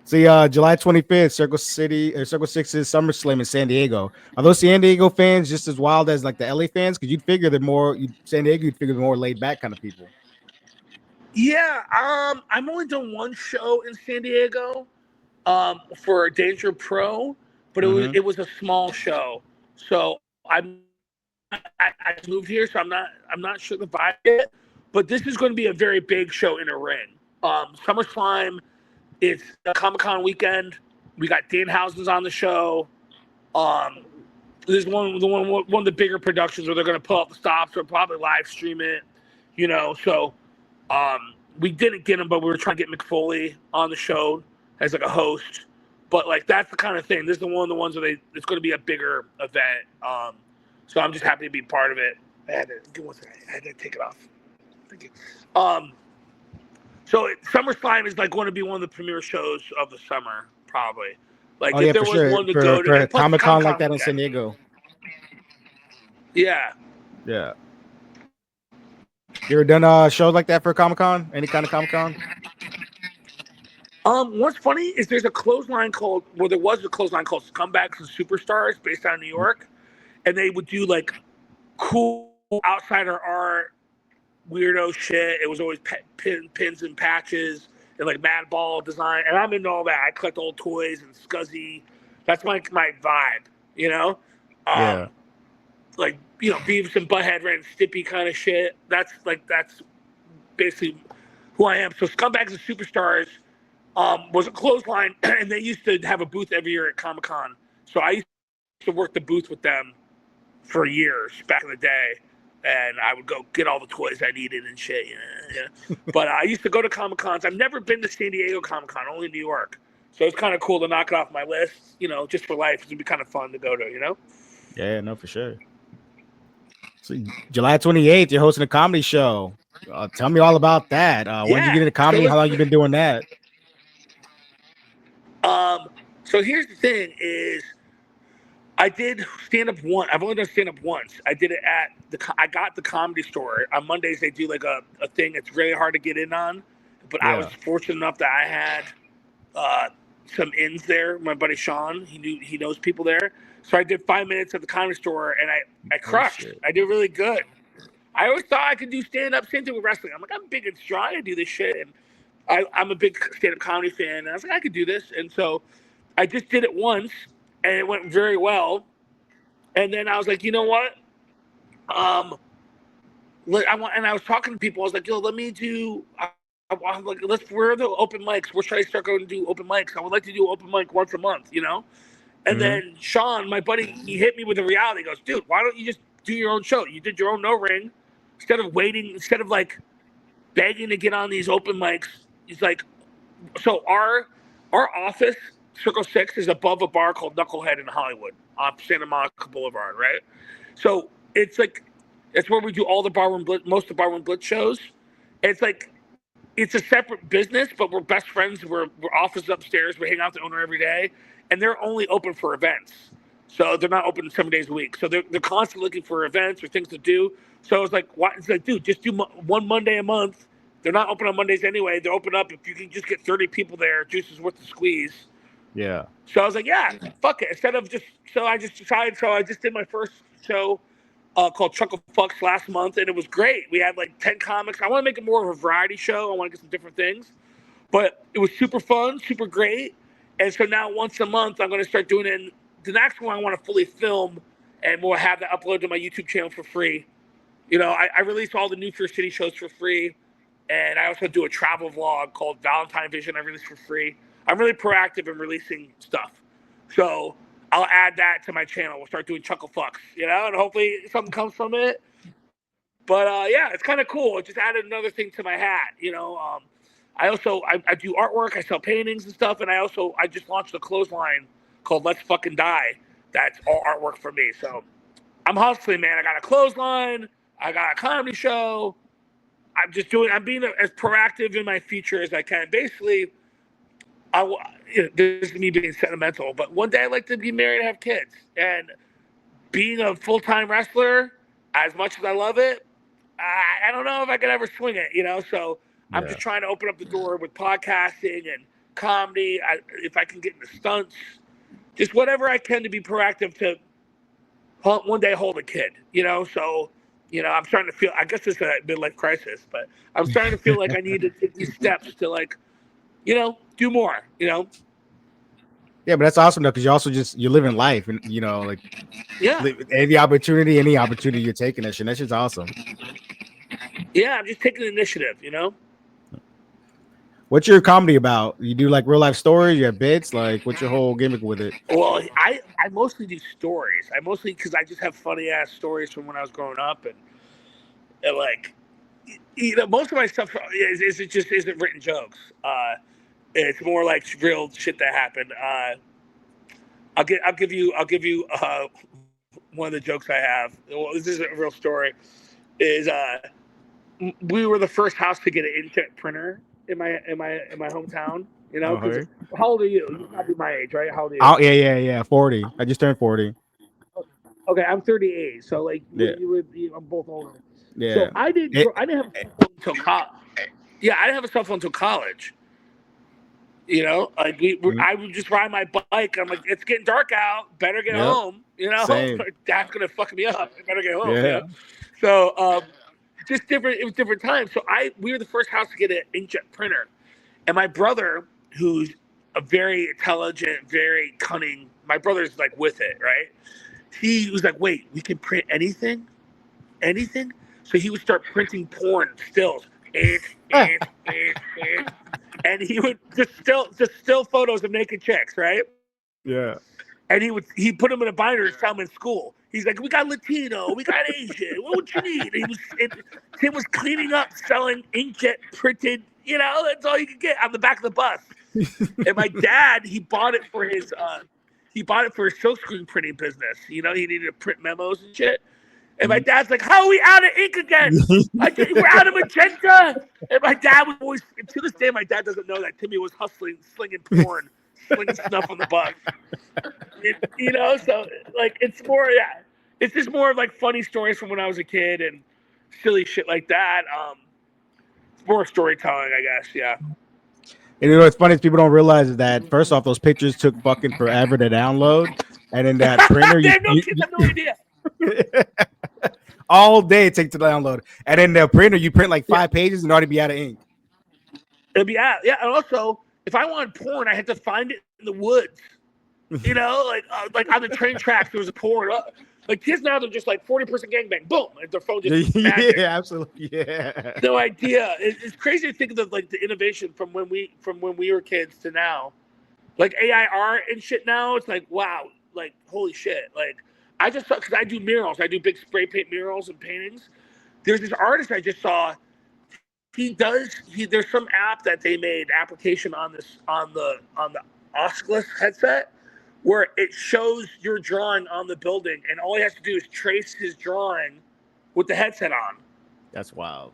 See, July 25th, Circle 6's SummerSlam in San Diego. Are those San Diego fans just as wild as like the LA fans? Because you'd figure San Diego, you'd figure they're more laid back kind of people. Yeah, I've only done one show in San Diego, for Danger Pro, but it was a small show. So I moved here, so I'm not sure the vibe yet. But this is going to be a very big show in a ring. SummerSlam, it's a Comic-Con weekend. We got Danhausen's on the show. This is one of the bigger productions where they're going to pull out the stops or probably live stream it. You know, so we didn't get him, but we were trying to get McFoley on the show as like a host. But like, that's the kind of thing. This is one of the ones where it's going to be a bigger event. So I'm just happy to be part of it. I had to take it off. Thank you. So SummerSlam is like going to be one of the premier shows of the summer, probably. Like, if there was one to go to, for a Comic-Con like that in San Diego. Yeah. Yeah. You ever done shows like that for a Comic-Con? Any kind of Comic-Con? What's funny is there was a clothesline called Scumbags and Superstars based out of New York, and they would do like cool outsider art, weirdo shit. It was always pins and patches and like Madball design, and I'm into all that. I collect old toys and Scuzzy. That's my vibe, you know. Yeah. Like, you know, Beavis and Butthead, Ren and Stimpy kind of shit. That's basically who I am. So Scumbags and Superstars was a clothesline, and they used to have a booth every year at Comic-Con. So I used to work the booth with them for years back in the day, and I would go get all the toys I needed and shit. Yeah. But I used to go to Comic-Cons. I've never been to San Diego Comic-Con, only New York. So it's kind of cool to knock it off my list, you know, just for life. It'd be kind of fun to go to, you know? Yeah, no, for sure. So July 28th, you're hosting a comedy show. Tell me all about that. When did you get into comedy? How long you been doing that? So here's the thing is, I did stand-up once. I've only done stand-up once. I did it at I got the Comedy Store. On Mondays, they do like a thing that's really hard to get in on. But I was fortunate enough that I had some ins there. My buddy Sean, he knows people there. So I did 5 minutes at the Comedy Store, and I crushed. I did really good. I always thought I could do stand-up, same thing with wrestling. I'm like, I'm big and strong. I can do this shit. And I'm a big stand-up comedy fan. And I was like, I could do this. And so I just did it once, and it went very well. And then I was like, you know what? And I was talking to people. I was like, yo, let me do. I'm like, where are the open mics? Where should I start going to do open mics? I would like to do open mic once a month, you know? And then Sean, my buddy, he hit me with a reality. He goes, dude, why don't you just do your own show? You did your own no ring. Instead of like begging to get on these open mics. He's like, so our office, Circle 6, is above a bar called Knucklehead in Hollywood off Santa Monica Boulevard, right? So it's like, it's where we do all the Barroom Blitz, most of the Barroom Blitz shows. It's like it's a separate business, but we're best friends. We're office upstairs. We hang out with the owner every day, and they're only open for events. So they're not open 7 days a week. So they're constantly looking for events or things to do. So it's like, why? It's like, dude, just do one Monday a month. They're not open on Mondays anyway. They're open up if you can just get 30 people there. Juice is worth the squeeze. Yeah. So I was like, yeah, fuck it. Instead of just, so I just decided. So I just did my first show called Chuckle Fucks last month, and it was great. We had like 10 comics. I want to make it more of a variety show. I want to get some different things, but it was super fun, super great. And so now once a month, I'm going to start doing it. And the next one I want to fully film, and we'll have that uploaded to my YouTube channel for free. You know, I release all the New York City shows for free, and I also do a travel vlog called Valentine Vision. I release for free. I'm really proactive in releasing stuff, so I'll add that to my channel. We'll start doing Chuckle Fucks, you know, and hopefully something comes from it. But yeah, it's kind of cool. It just added another thing to my hat, you know. I also I do artwork. I sell paintings and stuff, and I just launched a clothesline called Let's Fucking Die. That's all artwork for me. So I'm hustling, man. I got a clothesline. I got a comedy show. I'm being as proactive in my future as I can. Basically, this is me being sentimental, but one day I'd like to be married and have kids. And being a full-time wrestler, as much as I love it, I don't know if I could ever swing it, you know? So I'm just trying to open up the door with podcasting and comedy. If I can get into stunts, just whatever I can to be proactive to one day hold a kid, you know? So, you know, I'm starting to feel, I guess it's a midlife crisis, but I'm starting to feel like I need to take these steps to, like, you know, do more, you know? Yeah, but that's awesome though, because you're living life, and you know, like, Yeah. any opportunity you're taking, that shit's awesome. Yeah, I'm just taking the initiative, you know? What's your comedy about? You do like real life stories, you have bits, like what's your whole gimmick with it? Well, I mostly do stories. Because I just have funny ass stories from when I was growing up, and like, you know, most of my stuff isn't written jokes. It's more like real shit that happened. I'll give you one of the jokes I have. Well, this is a real story. Is we were the first house to get an inkjet printer in my hometown. You know, how old are you? You might be my age, right? How old are you? Oh yeah. 40. I just turned 40. Okay, I'm 38. So like, I'm both older. Yeah. So I didn't have a cell phone until college. Yeah, I didn't have a cell phone until college. You know, like I would just ride my bike. I'm like, it's getting dark out. Better get home. You know, Dad's gonna fuck me up. I better get home. Yeah. You know? So just different. It was different times. So we were the first house to get an inkjet printer, and my brother, who's a very intelligent, very cunning. My brother's like with it, right? He was like, wait, we can print anything. So he would start printing porn stills, and he would just still photos of naked chicks, right? Yeah. And he put them in a binder and sell them in school. He's like, we got Latino, we got Asian. What would you need? Tim was cleaning up, selling inkjet printed. You know, that's all you could get on the back of the bus. And my dad, he bought it for his silkscreen printing business. You know, he needed to print memos and shit. And my dad's like, how are we out of ink again? We're out of magenta. And my dad was always, to this day, my dad doesn't know that Timmy was slinging porn, slinging stuff on the bus. You know, so like, it's just more of like funny stories from when I was a kid and silly shit like that. It's more storytelling, I guess. Yeah. And you know what's funny is people don't realize is that first off, those pictures took fucking forever to download, and then that printer, kids have no idea. all day it takes to download, and then the printer you print like 5 pages and already be out of ink. It'll be out, yeah. And also, if I wanted porn, I had to find it in the woods. You know, like on the train tracks, there was a porn. Like kids now, they're just like 40% gangbang, boom, and their phone just magic. Yeah, absolutely, yeah. No idea. It's crazy to think of like the innovation from when we were kids to now, like AI art and shit. Now it's like, wow, like holy shit. Like I just saw, because I do murals, I do big spray paint murals and paintings. There's this artist I just saw. There's some app that they made application on the Oculus headset, where it shows your drawing on the building, and all he has to do is trace his drawing with the headset on. That's wild.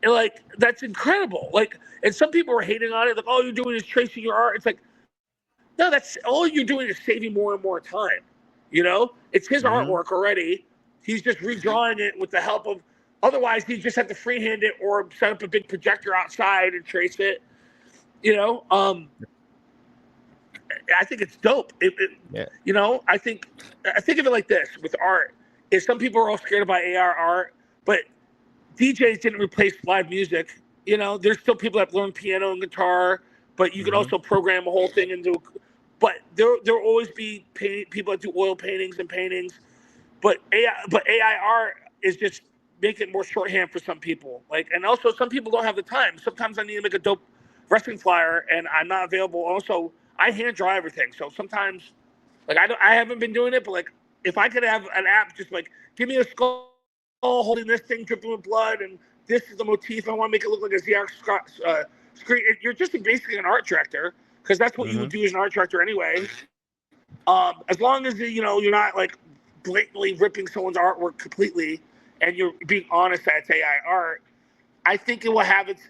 And like, that's incredible. Like, and some people are hating on it. Like, all you're doing is tracing your art. It's like, no, that's all you're doing is saving more and more time. It's his artwork already. He's just redrawing it with the help of, otherwise he just had to freehand it or set up a big projector outside and trace it. I think it's dope. I think of it like this with art. Is some people are all scared about AR art, but DJs didn't replace live music. There's still people that learn piano and guitar, but you can also program a whole thing into. But there will always be people that do oil paintings and paintings, but AI art is just making more shorthand for some people. Like, and also some people don't have the time. Sometimes I need to make a dope wrestling flyer, and I'm not available. Also, I hand draw everything, so sometimes, like, I haven't been doing it, but like, if I could have an app, just like, give me a skull holding this thing dripping with blood, and this is the motif. I want to make it look like a Xerox screen. You're just basically an art director, because that's what you would do as an art director anyway. As long as you're not like blatantly ripping someone's artwork completely, and you're being honest that it's AI art, I think it will have its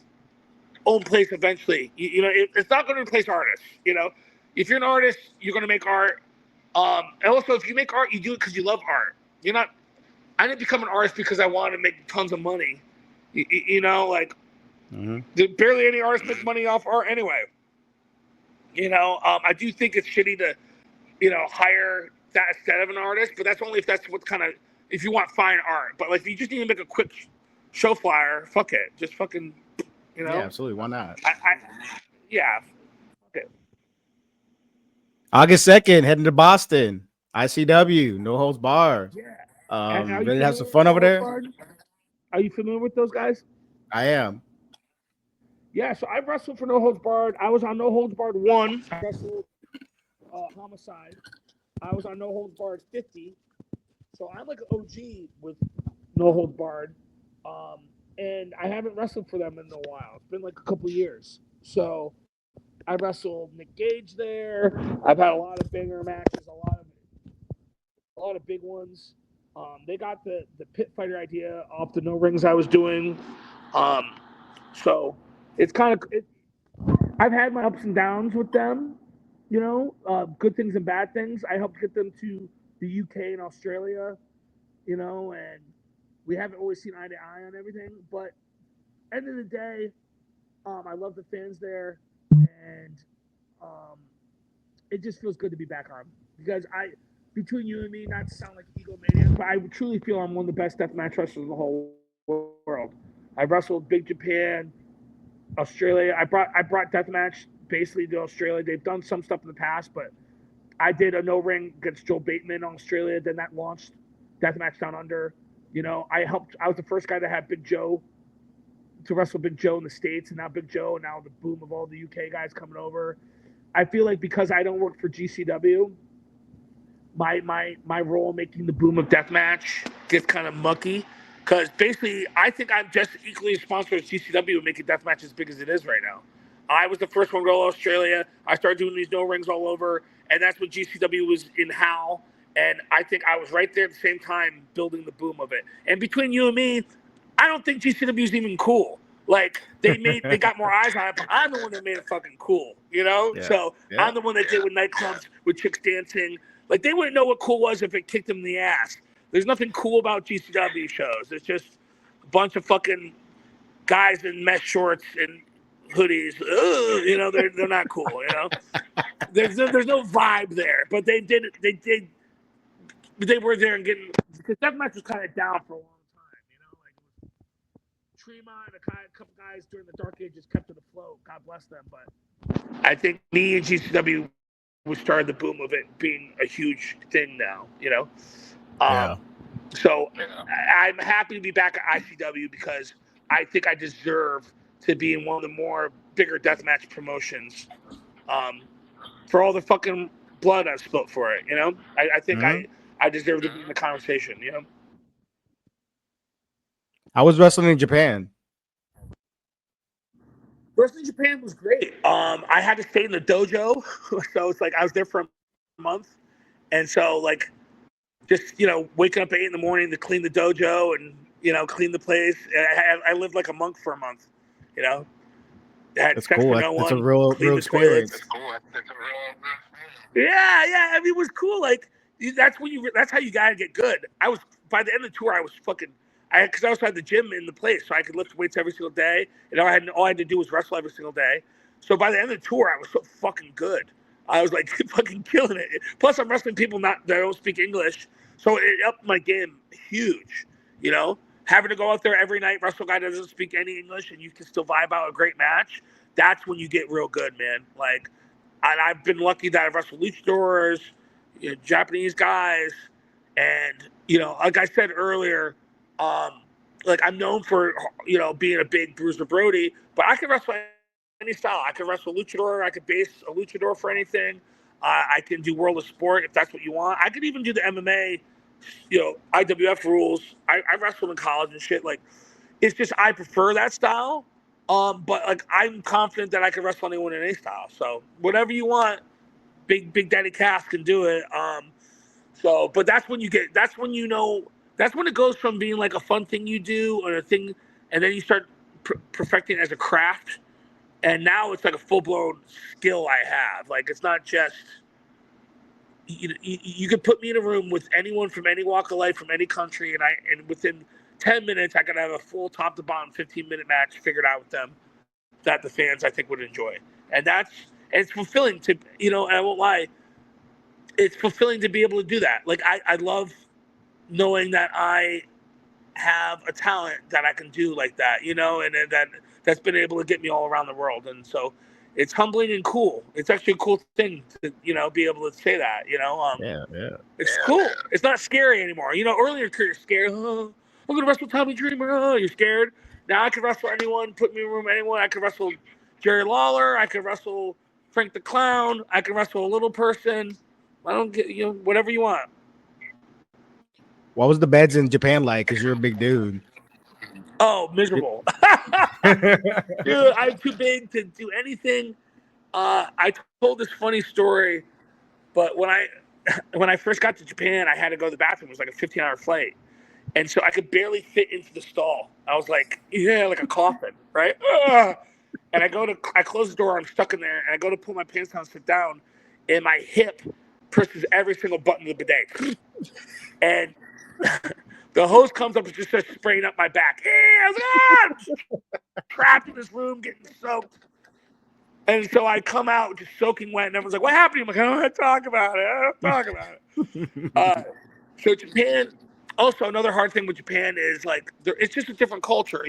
own place eventually. It's not going to replace artists. If you're an artist, you're going to make art. And also, if you make art, you do it because you love art. I didn't become an artist because I wanted to make tons of money. Barely any artists make money off art anyway. I do think it's shitty to, hire that instead of an artist, but that's only if that's what's if you want fine art. But like, if you just need to make a quick show flyer, fuck it. Just fucking, Yeah, absolutely. Why not? Yeah. Okay. August 2nd, heading to Boston. ICW, no holds barred. Yeah. Ready to have some fun over there? Are you familiar with those guys? I am. Yeah, so I wrestled for No Holds Barred. I was on No Holds Barred 1. I wrestled Homicide. I was on No Holds Barred 50. So I'm like an OG with No Holds Barred. And I haven't wrestled for them in a while. It's been like a couple years. So I wrestled Nick Gage there. I've had a lot of banger matches, a lot of big ones. They got the pit fighter idea off the no rings I was doing. So it's I've had my ups and downs with them, good things and bad things. I helped get them to the UK and Australia, and we haven't always seen eye to eye on everything. But end of the day, I love the fans there, and it just feels good to be back on, because between you and me, not to sound like egomaniac, but I truly feel I'm one of the best deathmatch wrestlers in the whole world. I wrestled Big Japan, Australia. I brought deathmatch basically to Australia. They've done some stuff in the past, but I did a no ring against Joe Bateman in Australia. Then that launched deathmatch down under. I was the first guy to have Big Joe, to wrestle Big Joe in the States, and now Big Joe, and now the boom of all the UK guys coming over. I feel like because I don't work for GCW, my role making the boom of deathmatch gets kind of mucky, because basically I think I'm just equally as sponsored as GCW and making deathmatch as big as it is right now. I was the first one to go to Australia. I started doing these no rings all over, and that's when GCW was in Hal. And I think I was right there at the same time building the boom of it. And between you and me, I don't think GCW is even cool. Like, they got more eyes on it, but I'm the one that made it fucking cool, Yeah. So I'm the one that did with nightclubs, with chicks dancing. Like, they wouldn't know what cool was if it kicked them in the ass. There's nothing cool about GCW shows. It's just a bunch of fucking guys in mesh shorts and hoodies. Ugh, they're not cool. There's no vibe there. But they did. They were there and getting, because deathmatch was kind of down for a long time. Like Tremont and a couple guys during the Dark Ages kept it afloat. God bless them. But I think me and GCW, we started the boom of it being a huge thing now. So I'm happy to be back at ICW, because I think I deserve to be in one of the more bigger deathmatch promotions, for all the fucking blood I've spilt for it. I think I deserve to be in the conversation. I was wrestling in Japan. Wrestling in Japan was great. I had to stay in the dojo, so it's like I was there for a month, and so like just waking up at 8 a.m. to clean the dojo and clean the place. I lived like a monk for a month, you know. Had That's sex cool. for no That's a one. real Cleaned the experience. toilets. Yeah. I mean, it was cool. Like that's that's how you gotta get good. I was by the end of the tour, I was fucking. Because I also had the gym in the place, so I could lift weights every single day, and all I had to do was wrestle every single day. So by the end of the tour, I was so fucking good. I was like fucking killing it. Plus, I'm wrestling people that don't speak English, so it upped my game huge. You know, having to go out there every night, wrestle a guy that doesn't speak any English, and you can still vibe out a great match. That's when you get real good, man. Like, I've been lucky that I've wrestled luchadors, Japanese guys, and like I said earlier, like I'm known for being a big Bruiser Brody, but I can wrestle any style. I can wrestle luchador. I could base a luchador for anything. I can do World of Sport if that's what you want. I could even do the MMA, IWF rules. I wrestled in college and shit. Like, it's just I prefer that style. But like I'm confident that I can wrestle anyone in any style. So whatever you want, Big Daddy Cass can do it. But that's when that's when it goes from being like a fun thing you do or a thing, and then you start perfecting it as a craft. And now it's like a full-blown skill I have. Like, it's not just, you could put me in a room with anyone from any walk of life, from any country, and within 10 minutes, I could have a full top-to-bottom 15-minute match figured out with them that the fans, I think, would enjoy. And it's fulfilling to, and I won't lie, it's fulfilling to be able to do that. Like, I love knowing that I have a talent that I can do like that, and that's been able to get me all around the world. And so it's humbling and cool. It's actually a cool thing to, be able to say that, Yeah. It's cool. It's not scary anymore. Earlier you're scared. Oh, I'm going to wrestle Tommy Dreamer. Oh, you're scared. Now I can wrestle anyone, put me in a room, anyone. I can wrestle Jerry Lawler. I can wrestle Frank the Clown. I can wrestle a little person. I don't get, whatever you want. What was the beds in Japan like? Because you're a big dude. Oh, miserable. Dude, I'm too big to do anything. I told this funny story, but when I first got to Japan, I had to go to the bathroom. It was like a 15-hour flight. And so I could barely fit into the stall. I was like, like a coffin, right? And I close the door, I'm stuck in there, and I go to pull my pants down and sit down, and my hip presses every single button of the bidet. And the hose comes up and just starts spraying up my back. Hey, I was trapped in this room getting soaked. And so I come out just soaking wet, and everyone's like, what happened? I'm like, I don't want to talk about it. So Japan, also another hard thing with Japan is like, it's just a different culture,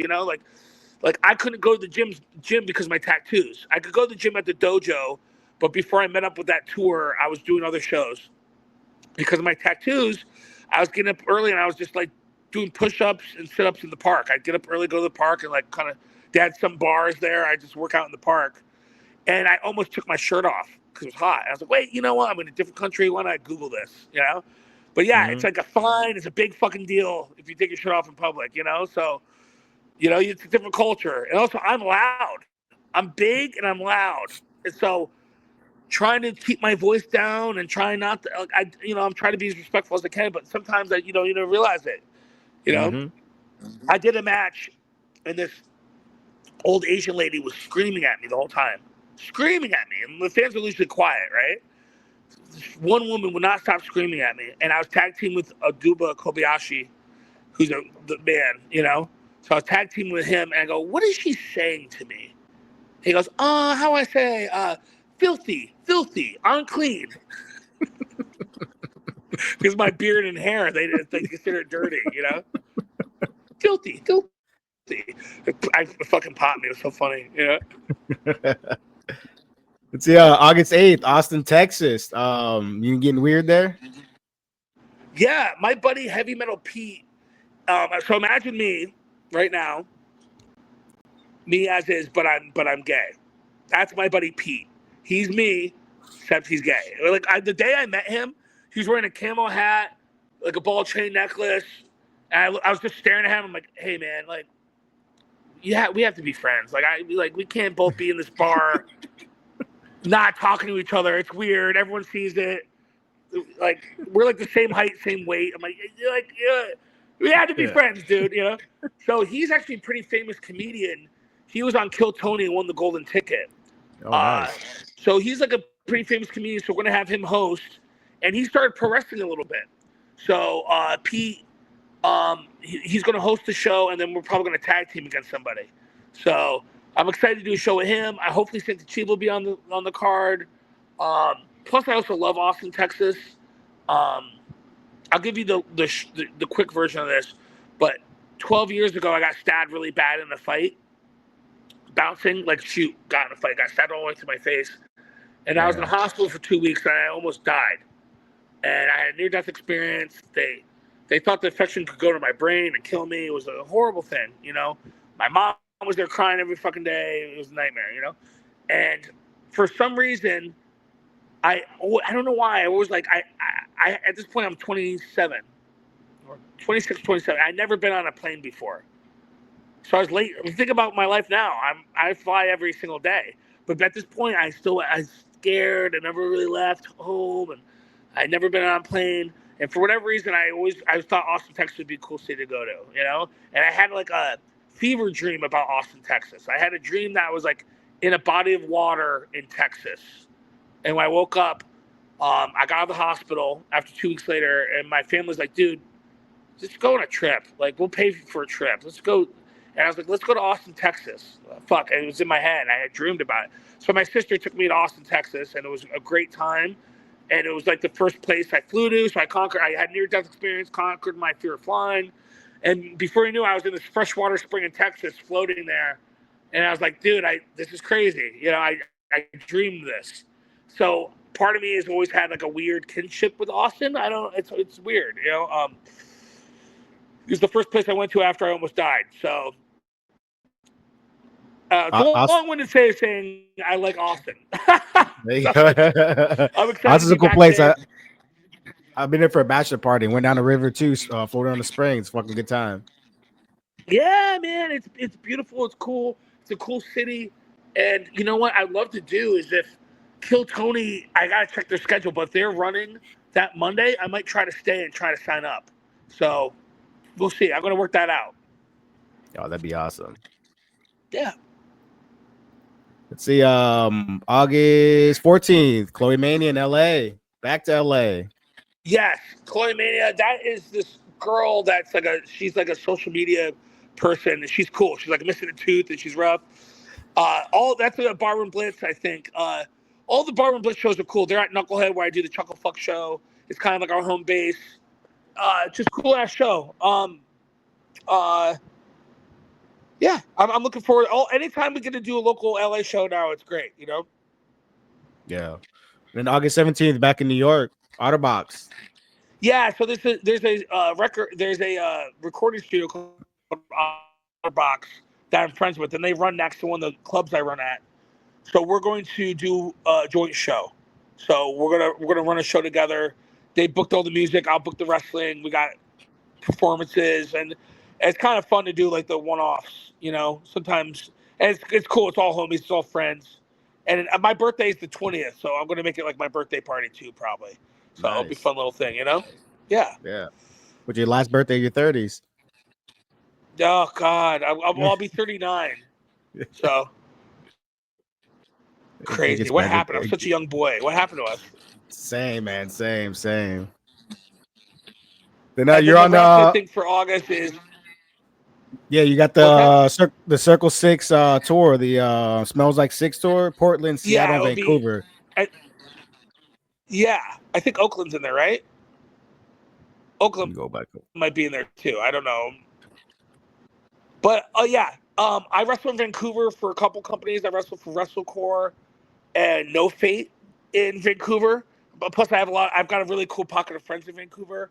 Like I couldn't go to the gym because of my tattoos. I could go to the gym at the dojo, but before I met up with that tour, I was doing other shows. Because of my tattoos, I was getting up early and I was just like doing push-ups and sit-ups in the park. I'd get up early, go to the park, and like kind of, they had some bars there. I just work out in the park. And I almost took my shirt off because it was hot. I was like, wait, you know what? I'm in a different country. Why not Google this, But yeah, It's like a fine. It's a big fucking deal if you take your shirt off in public, So, it's a different culture. And also, I'm loud. I'm big and I'm loud. And so trying to keep my voice down and trying not to, I'm trying to be as respectful as I can, but sometimes you don't realize it, I did a match and this old Asian lady was screaming at me the whole time, and the fans were usually quiet, right? One woman would not stop screaming at me, and I was tag team with Aduba Kobayashi, who's the man, so I was tag teaming with him, and I go, what is she saying to me? He goes, how I say, filthy, unclean. Because my beard and hair, they consider it dirty, Filthy. I fucking popped me. It was so funny, It's August 8th, Austin, Texas. You getting weird there? Yeah, my buddy Heavy Metal Pete. So imagine me right now, me as is, but I'm gay. That's my buddy Pete. He's me, except he's gay. Like the day I met him, he was wearing a camo hat, like a ball chain necklace, and I was just staring at him. I'm like, hey man, like, yeah, we have to be friends. Like we can't both be in this bar, not talking to each other. It's weird. Everyone sees it. Like we're like the same height, same weight. I'm like, yeah. We had to be Yeah. friends, dude. You know. So he's actually a pretty famous comedian. He was on Kill Tony and won the golden ticket. Oh, nice. So he's like a pretty famous comedian. So we're gonna have him host, and he started pro wrestling a little bit. So Pete, he's gonna host the show, and then we're probably gonna tag team against somebody. So I'm excited to do a show with him. I hopefully Santa Chiba will be on the card. Plus, I also love Austin, Texas. I'll give you the quick version of this, but 12 years ago, I got stabbed really bad in a fight. Bouncing, got in a fight, got stabbed all the way to my face. And I was in the hospital for 2 weeks, and I almost died. And I had a near-death experience. They thought the infection could go to my brain and kill me. It was a horrible thing, you know. My mom was there crying every fucking day. It was a nightmare, you know. And for some reason, I don't know why. I was like, I at this point, I'm 27 or 26, 27. I'd never been on a plane before. So I was late. Think about my life now. I fly every single day. But at this point, I was scared. I never really left home. And I'd never been on a plane. And for whatever reason, I thought Austin, Texas would be a cool city to go to, you know? And I had like a fever dream about Austin, Texas. I had a dream that I was like in a body of water in Texas. And when I woke up, I got out of the hospital after 2 weeks later, and my family's like, dude, just go on a trip. Like, we'll pay for a trip. Let's go. And I was like, let's go to Austin, Texas. Fuck, and it was in my head. I had dreamed about it. So my sister took me to Austin, Texas, and it was a great time. And it was like the first place I flew to. So I had near-death experience, conquered my fear of flying. And before you knew, I was in this freshwater spring in Texas, floating there. And I was like, dude, this is crazy. You know, I dreamed this. So part of me has always had like a weird kinship with Austin. It's weird, you know. It was the first place I went to after I almost died. So long-winded saying I like Austin. There you go. I'm excited. Austin's a cool place. I've been there for a bachelor party. Went down the river too, floated on the springs. Fucking good time. Yeah, man, it's beautiful. It's cool. It's a cool city. And you know what I'd love to do is if Kill Tony, I gotta check their schedule, but if they're running that Monday, I might try to stay and try to sign up. So we'll see. I'm gonna work that out. Oh, that'd be awesome. Yeah. Let's see. August 14th, Chloe Mania in LA. Back to LA. Yes, Chloe Mania. That is this girl that's she's like a social media person, and she's cool. She's like missing a tooth and she's rough. That's a Barroom Blitz, I think. All the Barroom Blitz shows are cool. They're at Knucklehead where I do the Chuckle Fuck show. It's kind of like our home base. Just cool ass show. Yeah, I'm looking forward. Anytime we get to do a local LA show now, it's great. You know. Yeah. Then August 17th, back in New York, Otterbox. Yeah, so there's a recording studio called Otterbox that I'm friends with, and they run next to one of the clubs I run at. So we're going to do a joint show. So we're gonna run a show together. They booked all the music. I'll book the wrestling. We got performances, and it's kind of fun to do like the one-offs. You know, sometimes, and it's cool. It's all homies. It's all friends. And my birthday is the 20th, so I'm gonna make it like my birthday party too, probably. So it'll be a fun little thing, you know. Yeah. Yeah. With your last birthday, your 30s. Oh God, I'll be 39. So crazy. What happened? I'm such a young boy. What happened to us? Same, man. Same. Then you're on I think for August is. Yeah, you got the Circle 6 tour, the Smells Like Six tour, Portland, Seattle, Vancouver. I think Oakland's in there, right? Oakland go back. might be in there too. I don't know. But I wrestled in Vancouver for a couple companies. I wrestled for WrestleCore and No Fate in Vancouver. But plus, I've got a really cool pocket of friends in Vancouver.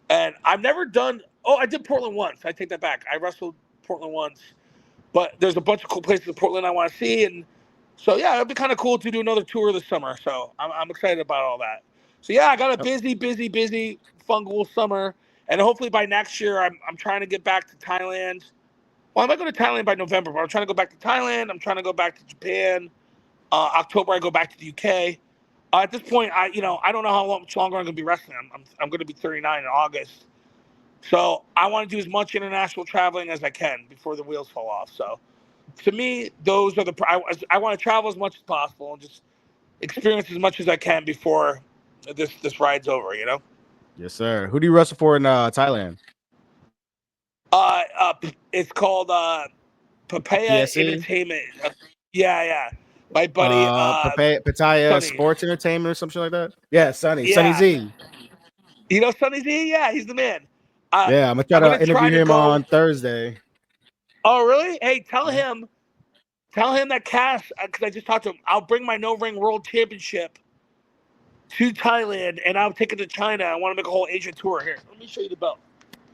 And I've never done. Oh, I did Portland once. I take that back. I wrestled Portland once. But there's a bunch of cool places in Portland I want to see, and so yeah, it'd be kind of cool to do another tour this summer. So I'm excited about all that. So yeah, I got a busy fungal summer, and hopefully by next year I'm trying to get back to Thailand. Well, I might go to Thailand by November, but I'm trying to go back to Thailand. I'm trying to go back to Japan. October I go back to the UK. At this point, I don't know how much longer I'm going to be wrestling. I'm going to be 39 in August. So I want to do as much international traveling as I can before the wheels fall off. So to me, those are I want to travel as much as possible and just experience as much as I can before this ride's over. Yes, sir. Who do you wrestle for in Thailand? It's called Papaya PSE? Entertainment. Yeah. My buddy, Pattaya Sonny. Sports Entertainment or something like that. Yeah, Sonny Yeah, Z. you know Sonny Z. Yeah, he's the man. Yeah, I'm gonna try I'm to gonna try interview to him go. on Thursday. Oh, really? Hey, tell him that Cass, because I just talked to him. I'll bring my No Ring World Championship to Thailand, and I'll take it to China. I want to make a whole Asia tour here. Let me show you the belt.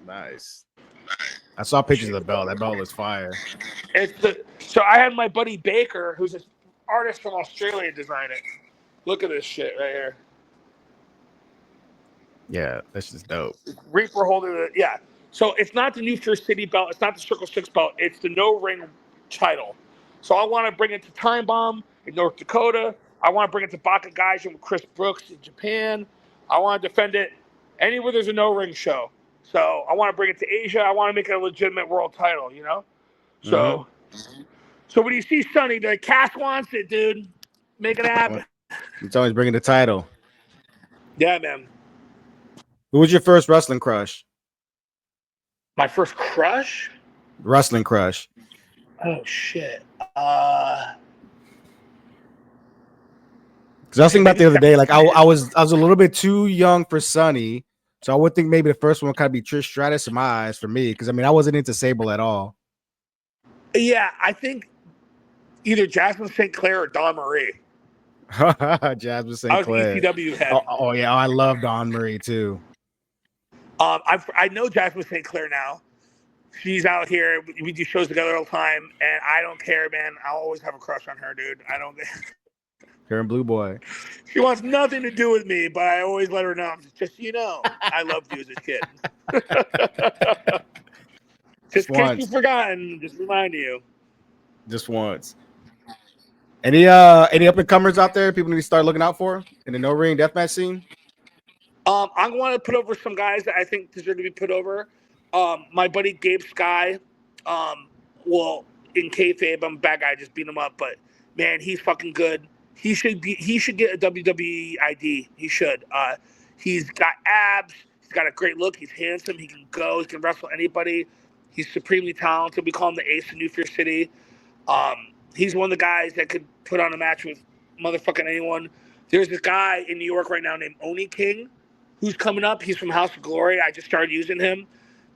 Nice. I saw pictures of the belt. That belt was fire. So I had my buddy Baker, who's an artist from Australia, design it. Look at this shit right here. Yeah, that's just dope. Reaper holding it. Yeah. So it's not the New First City belt. It's not the Circle 6 belt. It's the No Ring title. So I want to bring it to Time Bomb in North Dakota. I want to bring it to Baka Gaijin with Chris Brooks in Japan. I want to defend it anywhere there's a No Ring show. So I want to bring it to Asia. I want to make it a legitimate world title, So, so when you see Sonny, the Cass wants it, dude. Make it happen. It's always bringing the title. Yeah, man. Who was your first wrestling crush? My first crush? Wrestling crush. Oh shit. Because I was thinking about the other day, like I was a little bit too young for Sonny, so I would think maybe the first one would kind of be Trish Stratus in my eyes for me, because I mean I wasn't into Sable at all. Yeah, I think either Jasmine St. Clair or Dawn Marie. Jasmine St. Clair. I was ECW head. Oh yeah, I love Dawn Marie too. I know Jasmine St. Clair now. She's out here. We do shows together all the time, and I don't care, man. I'll always have a crush on her, dude. I don't. Her and Blue Boy. She wants nothing to do with me, but I always let her know. Just so you know, I loved you as a kid. Just in case you've forgotten, just remind you. Just once. Any up and comers out there people need to start looking out for in the No Ring deathmatch scene? I'm going to put over some guys that I think deserve to be put over. My buddy Gabe Sky. Well, in kayfabe, I'm a bad guy. Just beat him up, but man, he's fucking good. He should get a WWE ID. He should. He's got abs. He's got a great look. He's handsome. He can go. He can wrestle anybody. He's supremely talented. We call him the Ace of New Fear City. He's one of the guys that could put on a match with motherfucking anyone. There's this guy in New York right now named Oni King, who's coming up. He's from House of Glory. I just started using him.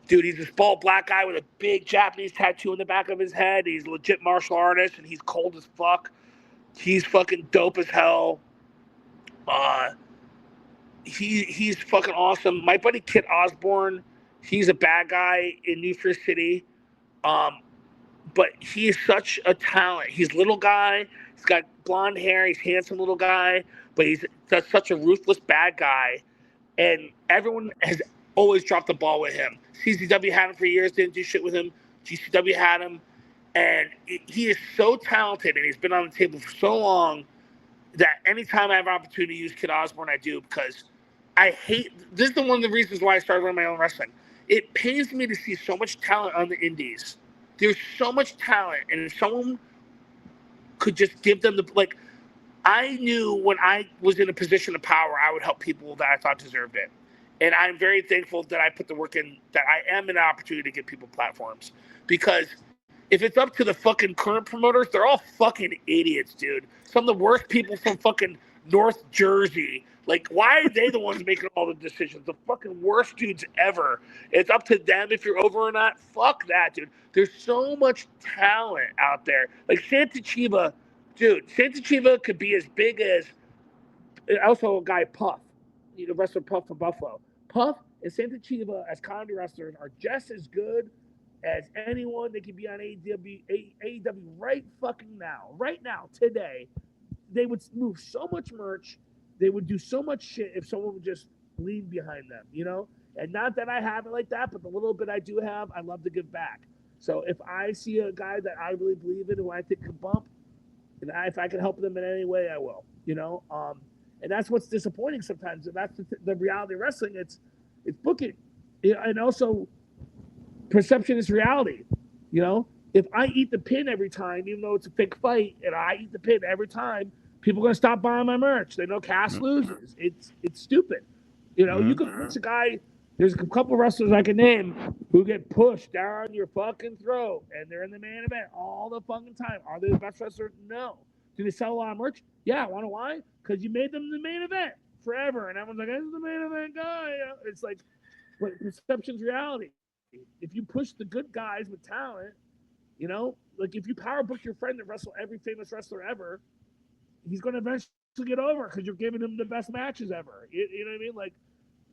Dude, he's this bald black guy with a big Japanese tattoo on the back of his head. He's a legit martial artist, and he's cold as fuck. He's fucking dope as hell. He's fucking awesome. My buddy Kit Osborne, he's a bad guy in New York City. But he's such a talent. He's a little guy. He's got blonde hair. He's a handsome little guy. But he's such a ruthless bad guy. And everyone has always dropped the ball with him. CZW had him for years, didn't do shit with him. GCW had him. And he is so talented, and he's been on the table for so long that anytime I have an opportunity to use Kid Osborne, I do, because I hate – this is one of the reasons why I started running my own wrestling. It pains me to see so much talent on the indies. There's so much talent, and if someone could just give them the – like, I knew when I was in a position of power, I would help people that I thought deserved it. And I'm very thankful that I put the work in, that I am an opportunity to give people platforms. Because if it's up to the fucking current promoters, they're all fucking idiots, dude. Some of the worst people from fucking North Jersey. Like, why are they the ones making all the decisions? The fucking worst dudes ever. It's up to them if you're over or not. Fuck that, dude. There's so much talent out there. Like Santa Chiva, dude. Santa Chiva could be as big as also a guy Puff, the wrestler Puff from Buffalo. Puff and Santa Chiva as comedy wrestlers are just as good as anyone that can be on AEW right fucking now. Right now, today. They would move so much merch. They would do so much shit if someone would just lean behind them, And not that I have it like that, but the little bit I do have, I love to give back. So if I see a guy that I really believe in, who I think can bump, and if I can help them in any way, I will, And that's what's disappointing sometimes. And that's the reality of wrestling. It's booking. And also, perception is reality. You know, if I eat the pin every time, even though it's a fake fight, and I eat the pin every time, people are gonna stop buying my merch. They know Cass loses. It's stupid. You know, you can push a guy. There's a couple wrestlers I can name who get pushed down your fucking throat, and they're in the main event all the fucking time. Are they the best wrestler? No. Do they sell a lot of merch? Yeah. Want to why? Because you made them the main event forever, and everyone's like, "This is the main event guy." It's like, but perception's reality. If you push the good guys with talent, you know, like if you power book your friend to wrestle every famous wrestler ever, he's going to eventually get over because you're giving him the best matches ever. You know what I mean? Like,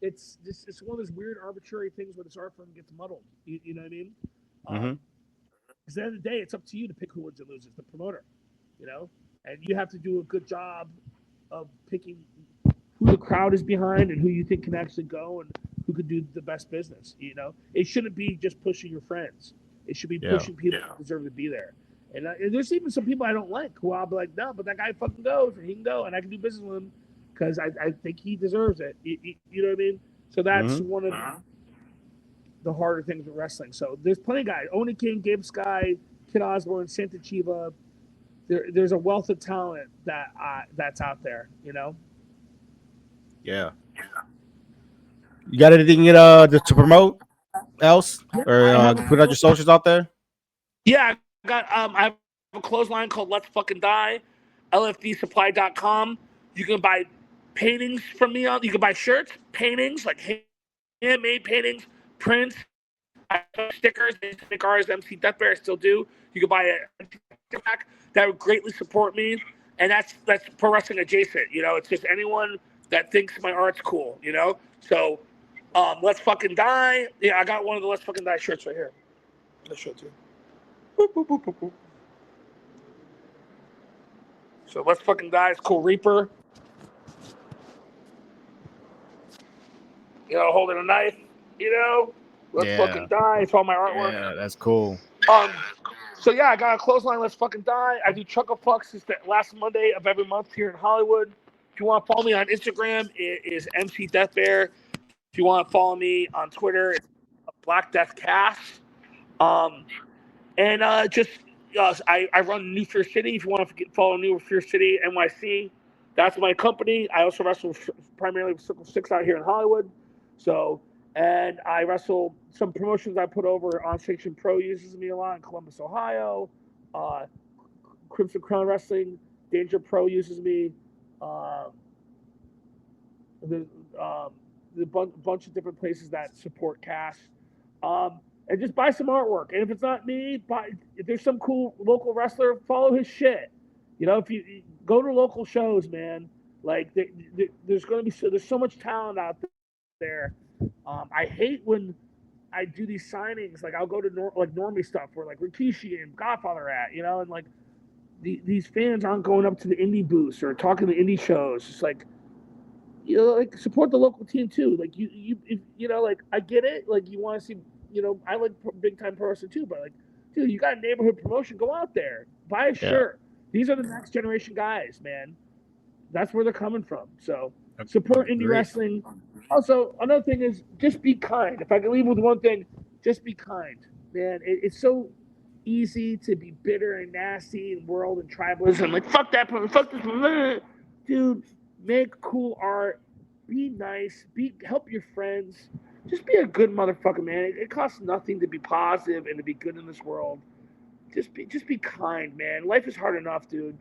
it's one of those weird arbitrary things where this art form gets muddled. You know what I mean? Because at the end of the day, it's up to you to pick who wins and loses, the promoter. You know, and you have to do a good job of picking who the crowd is behind and who you think can actually go and who could do the best business. You know, it shouldn't be just pushing your friends. It should be pushing people who deserve to be there. And there's even some people I don't like who I'll be like, no, but that guy fucking goes and he can go and I can do business with him because I think he deserves it. You know what I mean? So that's one of the harder things with wrestling. So there's plenty of guys. Oni King, Gabe Sky, Kid Osborne, Santa Chiva. There's a wealth of talent that's out there, you know? Yeah. You got anything to promote else? Or put out your socials out there? Yeah, I got I have a clothesline called Let's Fucking Die, lfdsupply.com. You can buy paintings from me. You can buy shirts, paintings, like handmade paintings, prints, stickers. They make ours, MC Death Bear, still do. You can buy a sticker pack. That would greatly support me. And that's pro wrestling adjacent. You know, it's just anyone that thinks my art's cool, you know? So Let's Fucking Die. Yeah, I got one of the Let's Fucking Die shirts right here. I'll show it to you. Boop, boop, boop, boop, boop. So Let's Fucking Die is cool. Reaper. You know, holding a knife, you know? Let's Fucking Die. It's all my artwork. Yeah, that's cool. So yeah, I got a clothesline, Let's Fucking Die. I do Chuckle Fucks. It's the last Monday of every month here in Hollywood. If you want to follow me on Instagram, it is MC Death Bear. If you want to follow me on Twitter, it's Black Death Cast. I run New Fear City. If you want to follow New Fear City NYC, that's my company. I also wrestle primarily with Circle 6 out here in Hollywood. So, and I wrestle some promotions I put over. On Station Pro uses me a lot in Columbus, Ohio. Crimson Crown Wrestling, Danger Pro uses me. There's a bunch of different places that support Cash. And just buy some artwork. And if it's not me, if there's some cool local wrestler, follow his shit. You know, if you go to local shows, man, like there's so much talent out there. I hate when I do these signings. Like I'll go to normie stuff where like Rikishi and Godfather at, you know, and like these fans aren't going up to the indie booths or talking to indie shows. It's like, you know, like support the local team too. Like you know, like I get it. Like you want to see. You know, I like big time pro wrestling too, but like, dude, you got a neighborhood promotion, go out there, buy a shirt. These are the next generation guys, man. That's where they're coming from. So support indie wrestling. Also, another thing is just be kind. If I can leave with one thing, just be kind, man. It's so easy to be bitter and nasty and world and tribalism. Like, fuck that, fuck this, dude. Make cool art. Be nice. Help your friends. Just be a good motherfucker, man. It costs nothing to be positive and to be good in this world. Just be kind, man. Life is hard enough, dude.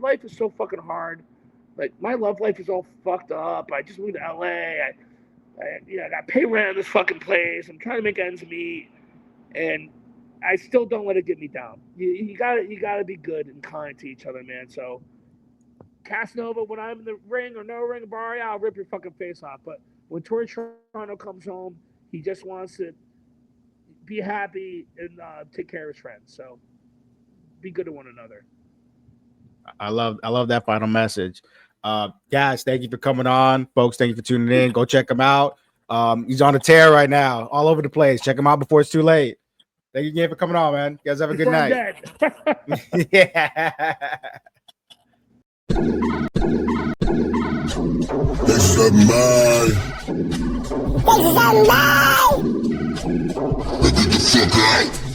Life is so fucking hard. Like my love life is all fucked up. I just moved to LA. I got to pay rent on this fucking place. I'm trying to make ends meet, and I still don't let it get me down. You gotta be good and kind to each other, man. So, Casanova, when I'm in the ring or no ring, Barry, I'll rip your fucking face off. But when Torrey Toronto comes home, he just wants to be happy and take care of his friends. So be good to one another. I love that final message. Guys, thank you for coming on. Folks, thank you for tuning in. Go check him out. He's on a tear right now, all over the place. Check him out before it's too late. Thank you again for coming on, man. You guys have a good night. Yeah. They said mine. They said mine. Get the fuck out.